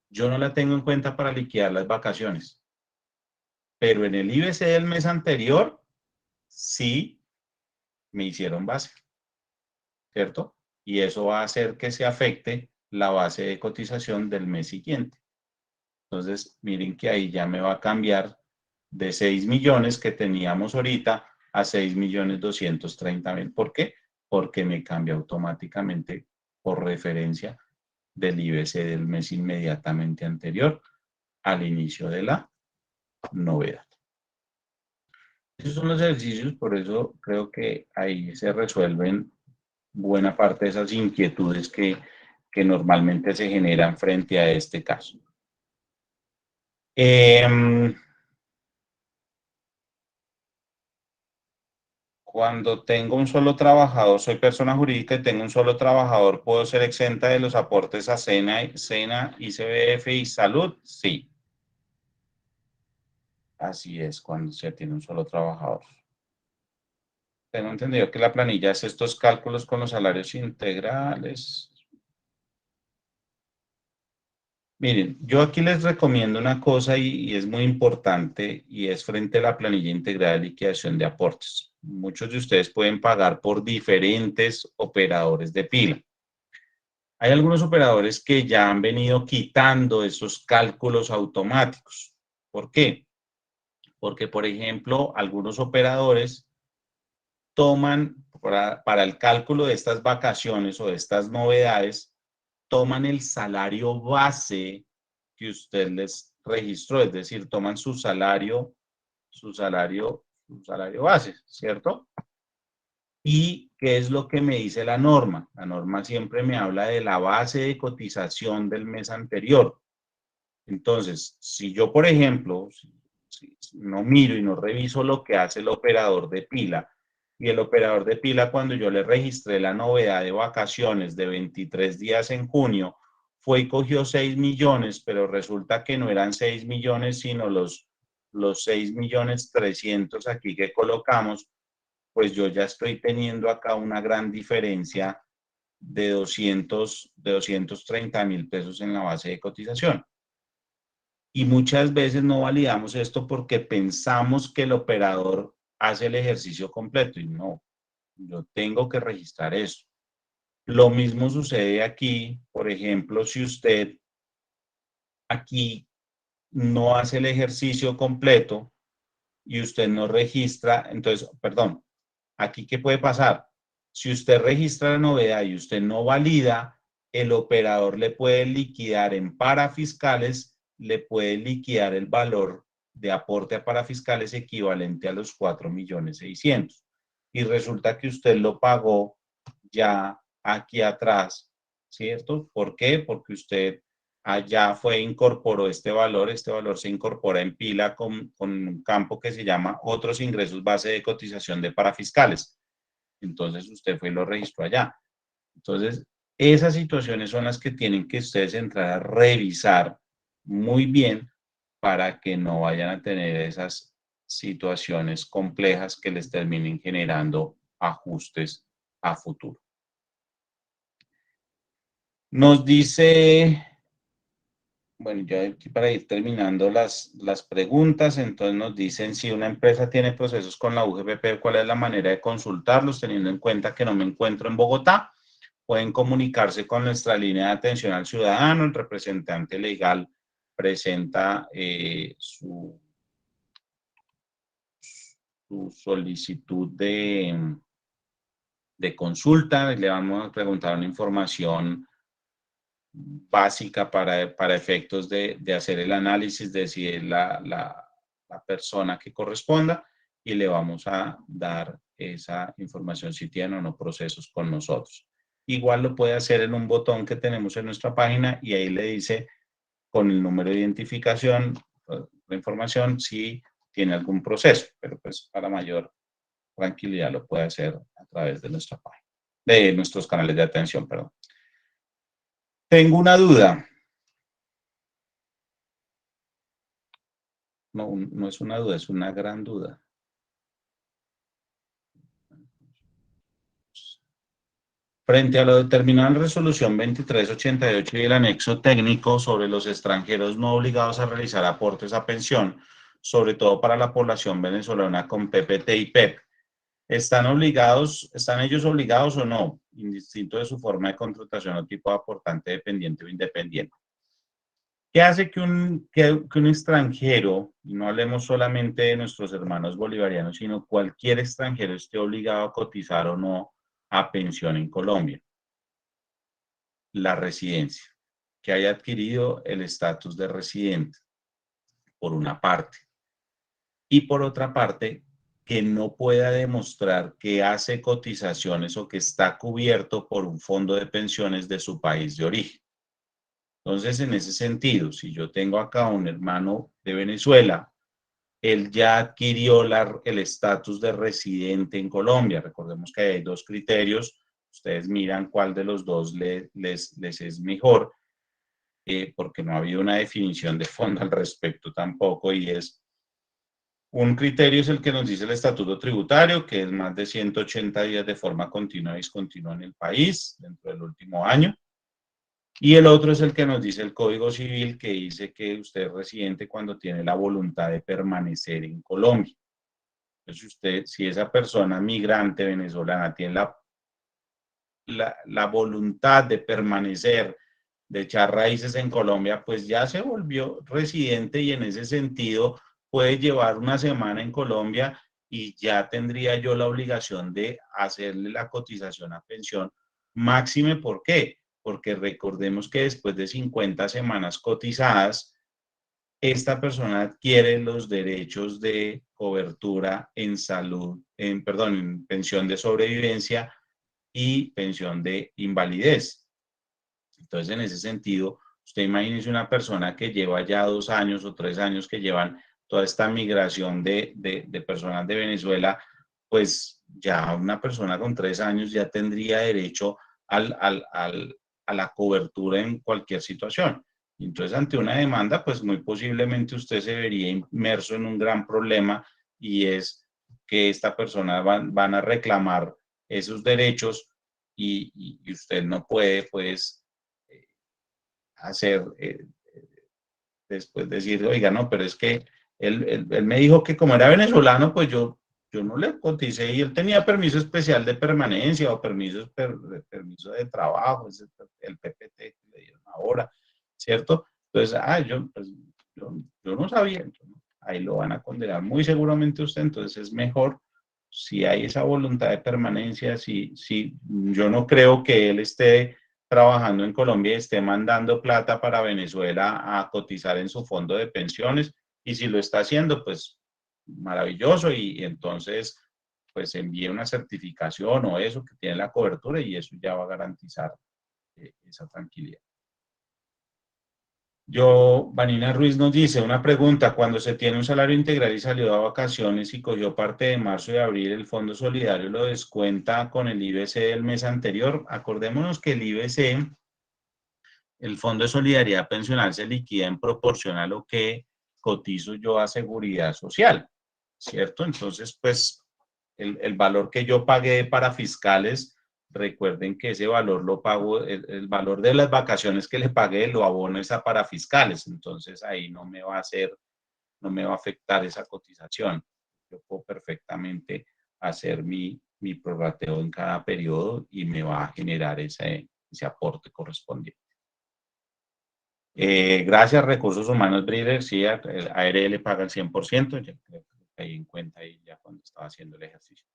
Yo no la tengo en cuenta para liquidar las vacaciones, pero en el IBC del mes anterior sí me hicieron base, ¿cierto? Y eso va a hacer que se afecte la base de cotización del mes siguiente. Entonces, miren que ahí ya me va a cambiar de 6 millones que teníamos ahorita a 6.230.000. ¿Por qué? Porque me cambia automáticamente por referencia del IBC del mes inmediatamente anterior al inicio de la novedad. Esos son los ejercicios, por eso creo que ahí se resuelven buena parte de esas inquietudes que normalmente se generan frente a este caso. Cuando tengo un solo trabajador, soy persona jurídica y tengo un solo trabajador, ¿puedo ser exenta de los aportes a SENA, ICBF y salud? Sí. Así es, cuando se tiene un solo trabajador. Tengo entendido que la planilla hace estos cálculos con los salarios integrales. Miren, yo aquí les recomiendo una cosa y es muy importante y es frente a la planilla integral de liquidación de aportes. Muchos de ustedes pueden pagar por diferentes operadores de pila. Hay algunos operadores que ya han venido quitando esos cálculos automáticos. ¿Por qué? Porque, por ejemplo, algunos operadores toman para el cálculo de estas vacaciones o de estas novedades, toman el salario base que usted les registró, es decir, toman su salario base, ¿cierto? ¿Y qué es lo que me dice la norma? La norma siempre me habla de la base de cotización del mes anterior. Entonces, si yo, por ejemplo, si no miro y no reviso lo que hace el operador de pila, y el operador de pila, cuando yo le registré la novedad de vacaciones de 23 días en junio, fue y cogió 6 millones, pero resulta que no eran 6 millones, sino los 6 millones 300 aquí que colocamos, pues yo ya estoy teniendo acá una gran diferencia de 230.000 pesos en la base de cotización. Y muchas veces no validamos esto porque pensamos que el operador hace el ejercicio completo y no, yo tengo que registrar eso. Lo mismo sucede aquí, por ejemplo, si usted aquí no hace el ejercicio completo y usted no registra, entonces, perdón, aquí ¿qué puede pasar? Si usted registra la novedad y usted no valida, el operador le puede liquidar en parafiscales, le puede liquidar el valor de aporte a parafiscales equivalente a los 4.600.000. Y resulta que usted lo pagó ya aquí atrás, ¿cierto? ¿Por qué? Porque usted allá incorporó este valor se incorpora en pila con un campo que se llama otros ingresos base de cotización de parafiscales. Entonces usted fue y lo registró allá. Entonces, esas situaciones son las que tienen que ustedes entrar a revisar muy bien para que no vayan a tener esas situaciones complejas que les terminen generando ajustes a futuro. Nos dice, bueno, ya aquí para ir terminando las preguntas, entonces nos dicen si una empresa tiene procesos con la UGPP, ¿cuál es la manera de consultarlos? Teniendo en cuenta que no me encuentro en Bogotá, pueden comunicarse con nuestra línea de atención al ciudadano, el representante legal presenta su solicitud de consulta, le vamos a preguntar una información básica para efectos de hacer el análisis de si es la persona que corresponda y le vamos a dar esa información si tiene o no procesos con nosotros. Igual lo puede hacer en un botón que tenemos en nuestra página y ahí le dice con el número de identificación, la información, si tiene algún proceso, pero pues para mayor tranquilidad lo puede hacer a través de nuestra página, de nuestros canales de atención, perdón. Tengo una duda. No, no es una duda, es una gran duda. Frente a lo determinado en resolución 2388 y el anexo técnico sobre los extranjeros no obligados a realizar aportes a pensión, sobre todo para la población venezolana con PPT y PEP, ¿están ellos obligados o no, indistinto de su forma de contratación o tipo de aportante dependiente o independiente? ¿Qué hace que un extranjero, y no hablemos solamente de nuestros hermanos bolivarianos, sino cualquier extranjero esté obligado a cotizar o no a pensión en Colombia? La residencia, que haya adquirido el estatus de residente, por una parte. Y por otra parte, que no pueda demostrar que hace cotizaciones o que está cubierto por un fondo de pensiones de su país de origen. Entonces, en ese sentido, si yo tengo acá un hermano de Venezuela, él ya adquirió el estatus de residente en Colombia. Recordemos que hay dos criterios. Ustedes miran cuál de los dos les es mejor, porque no ha habido una definición de fondo al respecto tampoco, y es un criterio es el que nos dice el estatuto tributario, que es más de 180 días de forma continua y discontinua en el país dentro del último año. Y el otro es el que nos dice el Código Civil, que dice que usted es residente cuando tiene la voluntad de permanecer en Colombia. Entonces, si esa persona migrante venezolana tiene la voluntad de permanecer, de echar raíces en Colombia, pues ya se volvió residente y en ese sentido puede llevar una semana en Colombia y ya tendría yo la obligación de hacerle la cotización a pensión máxime. ¿Por qué? Porque recordemos que después de 50 semanas cotizadas, esta persona adquiere los derechos de cobertura en salud, en pensión de sobrevivencia y pensión de invalidez. Entonces, en ese sentido, usted imagínese una persona que lleva ya 2 años o 3 años que llevan toda esta migración de personas de Venezuela, pues ya una persona con 3 años ya tendría derecho a la cobertura en cualquier situación. Entonces, ante una demanda, pues muy posiblemente usted se vería inmerso en un gran problema, y es que esta persona van a reclamar esos derechos, y usted no puede, pues, hacer, después decir, oiga, no, pero es que él me dijo que como era venezolano, pues yo no le coticé, y él tenía permiso especial de permanencia o permiso de trabajo, es el PPT que le dieron ahora, ¿cierto? Entonces, pues, yo no sabía. Entonces, ahí lo van a condenar muy seguramente usted. Entonces es mejor, si hay esa voluntad de permanencia, si yo no creo que él esté trabajando en Colombia y esté mandando plata para Venezuela a cotizar en su fondo de pensiones, y si lo está haciendo, pues maravilloso, y entonces pues envíe una certificación o eso que tiene la cobertura, y eso ya va a garantizar esa tranquilidad. Vanina Ruiz nos dice, una pregunta: cuando se tiene un salario integral y salió a vacaciones y cogió parte de marzo y abril, ¿el Fondo Solidario lo descuenta con el IBC del mes anterior? Acordémonos que el IBC, el Fondo de Solidaridad Pensional, se liquida en proporción a lo que cotizo yo a Seguridad Social, ¿cierto? Entonces, pues, el valor que yo pagué para fiscales, recuerden que ese valor lo pago, el valor de las vacaciones que le pagué lo abono esa para fiscales. Entonces ahí no me va a afectar esa cotización. Yo puedo perfectamente hacer mi prorrateo en cada periodo y me va a generar ese aporte correspondiente. Gracias, Recursos Humanos Breeder, sí, ARL paga el 100%, ya creo que caí en cuenta ahí ya cuando estaba haciendo el ejercicio.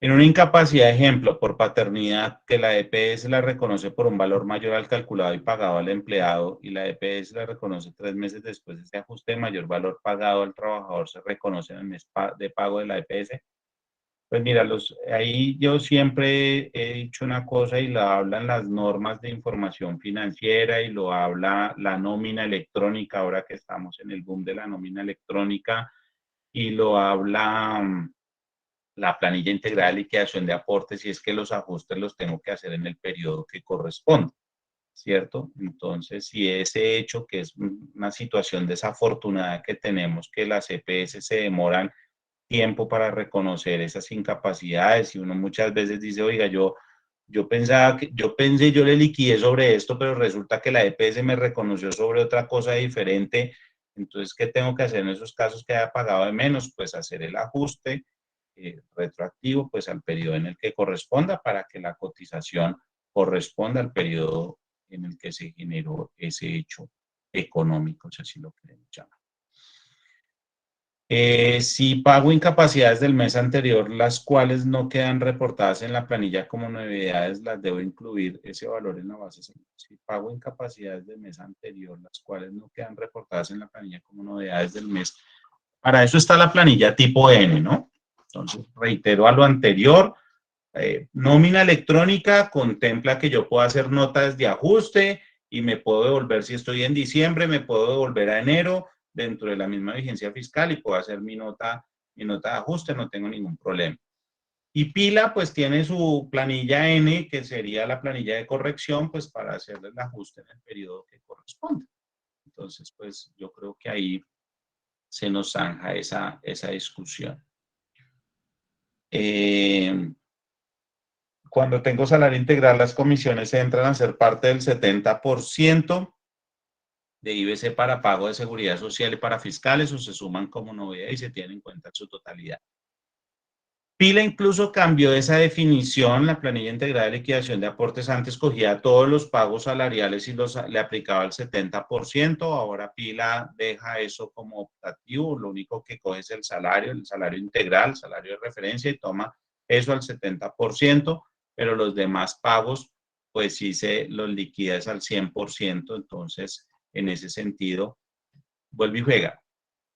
En una incapacidad, ejemplo, por paternidad, que la EPS la reconoce por un valor mayor al calculado y pagado al empleado, y la EPS la reconoce 3 meses después de ese ajuste de mayor valor pagado al trabajador, ¿se reconoce en el mes de pago de la EPS? Pues mira, ahí yo siempre he dicho una cosa, y lo hablan las normas de información financiera, y lo habla la nómina electrónica, ahora que estamos en el boom de la nómina electrónica, y lo habla la planilla integral de liquidación de aportes, y es que los ajustes los tengo que hacer en el periodo que corresponde, ¿cierto? Entonces, si ese hecho, que es una situación desafortunada que tenemos, que las EPS se demoran tiempo para reconocer esas incapacidades, y uno muchas veces dice, oiga, yo pensé, yo le liquidé sobre esto, pero resulta que la EPS me reconoció sobre otra cosa diferente. Entonces, ¿qué tengo que hacer en esos casos que haya pagado de menos? Pues hacer el ajuste retroactivo, pues al periodo en el que corresponda, para que la cotización corresponda al periodo en el que se generó ese hecho económico, si así lo queremos llamar. Si pago incapacidades del mes anterior, las cuales no quedan reportadas en la planilla como novedades, las debo incluir ese valor en la base. Si pago incapacidades del mes anterior, las cuales no quedan reportadas en la planilla como novedades del mes, para eso está la planilla tipo N, ¿no? Entonces, reitero a lo anterior, nómina electrónica contempla que yo puedo hacer notas de ajuste, y me puedo devolver, si estoy en diciembre, me puedo devolver a enero dentro de la misma vigencia fiscal, y puedo hacer mi nota de ajuste, no tengo ningún problema. Y Pila, pues tiene su planilla N, que sería la planilla de corrección, pues para hacerle el ajuste en el periodo que corresponde. Entonces, pues yo creo que ahí se nos zanja esa discusión. Cuando tengo salario integral, las comisiones entran a ser parte del 70% de IBC para pago de seguridad social y para fiscales, o se suman como novedad y se tienen en cuenta en su totalidad. Pila incluso cambió esa definición. La planilla integral de liquidación de aportes antes cogía todos los pagos salariales y le aplicaba el 70%. Ahora Pila deja eso como optativo. Lo único que coge es el salario integral, salario de referencia, y toma eso al 70%, pero los demás pagos, pues sí se los liquida al 100%. Entonces, en ese sentido, vuelve y juega.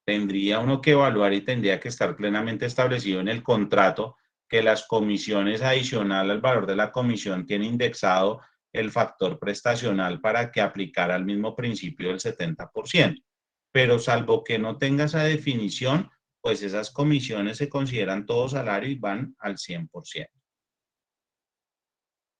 tendría uno que evaluar y tendría que estar plenamente establecido en el contrato que las comisiones adicionales al valor de la comisión tiene indexado el factor prestacional para que aplicara el mismo principio del 70%. Pero salvo que no tenga esa definición, pues esas comisiones se consideran todo salario y van al 100%.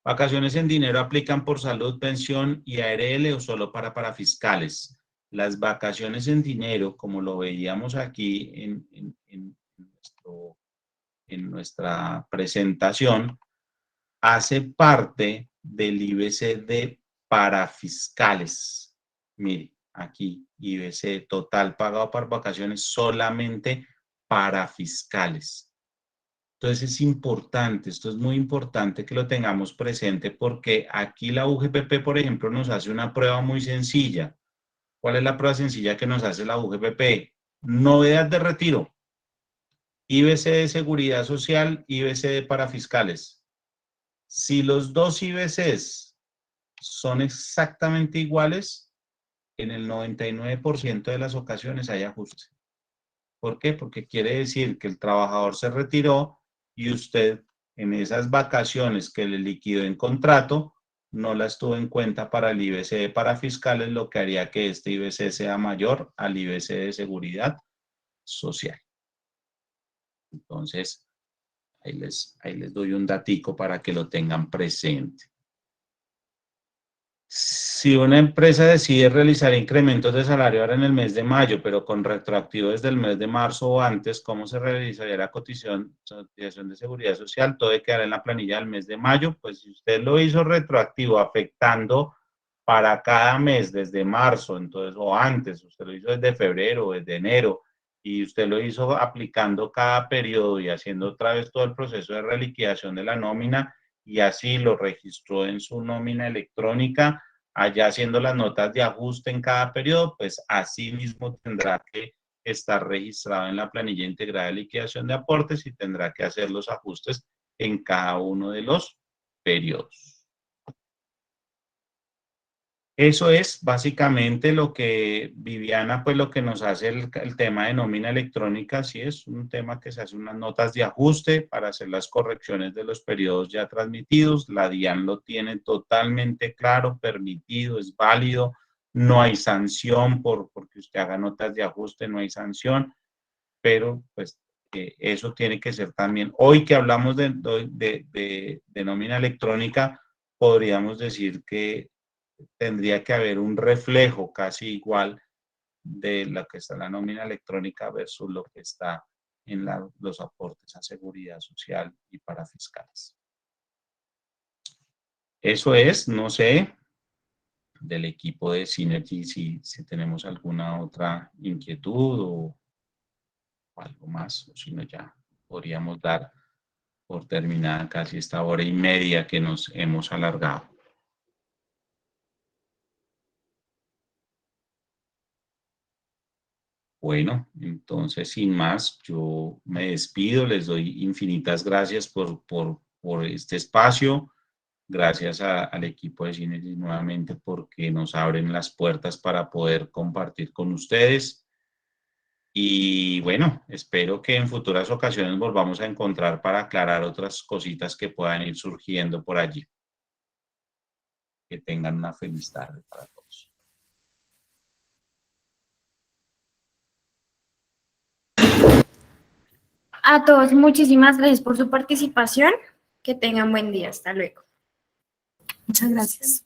Vacaciones en dinero aplican por salud, pensión y ARL o solo para fiscales. Las vacaciones en dinero, como lo veíamos aquí en nuestra presentación, hace parte del IBC de parafiscales. Mire, aquí, IBC total pagado por vacaciones solamente para fiscales. Entonces es importante, esto es muy importante que lo tengamos presente porque aquí la UGPP, por ejemplo, nos hace una prueba muy sencilla. ¿Cuál es la prueba sencilla que nos hace la UGPP? Novedad de retiro. IBC de seguridad social, IBC de parafiscales. Si los dos IBCs son exactamente iguales, en el 99% de las ocasiones hay ajuste. ¿Por qué? Porque quiere decir que el trabajador se retiró y usted en esas vacaciones que le liquidó en contrato no las tuvo en cuenta para el IBC de parafiscales, lo que haría que este IBC sea mayor al IBC de seguridad social. Entonces, ahí les doy un datico para que lo tengan presente. Si una empresa decide realizar incrementos de salario ahora en el mes de mayo, pero con retroactivo desde el mes de marzo o antes, ¿cómo se realizaría la cotización de seguridad social? Todo debe quedar en la planilla del mes de mayo. Pues si usted lo hizo retroactivo afectando para cada mes desde marzo, entonces, o antes, usted lo hizo desde febrero o desde enero, y usted lo hizo aplicando cada periodo y haciendo otra vez todo el proceso de reliquidación de la nómina, y así lo registró en su nómina electrónica, allá haciendo las notas de ajuste en cada periodo, pues así mismo tendrá que estar registrado en la planilla integrada de liquidación de aportes y tendrá que hacer los ajustes en cada uno de los periodos. Eso es básicamente lo que Viviana, pues lo que nos hace el tema de nómina electrónica, sí es un tema que se hace unas notas de ajuste para hacer las correcciones de los periodos ya transmitidos. La DIAN lo tiene totalmente claro, permitido, es válido, no hay sanción porque usted haga notas de ajuste, no hay sanción, pero pues eso tiene que ser también. Hoy que hablamos de nómina electrónica, podríamos decir que tendría que haber un reflejo casi igual de lo que está en la nómina electrónica versus lo que está en los aportes a seguridad social y para fiscales. Eso es, no sé, del equipo de Synergy si tenemos alguna otra inquietud o algo más, o si no ya podríamos dar por terminada casi esta hora y media que nos hemos alargado. Bueno, entonces sin más, yo me despido, les doy infinitas gracias por este espacio, gracias al equipo de Synergy nuevamente porque nos abren las puertas para poder compartir con ustedes. Y bueno, espero que en futuras ocasiones volvamos a encontrar para aclarar otras cositas que puedan ir surgiendo por allí. Que tengan una feliz tarde para todos. A todos, muchísimas gracias por su participación. Que tengan buen día. Hasta luego. Muchas gracias.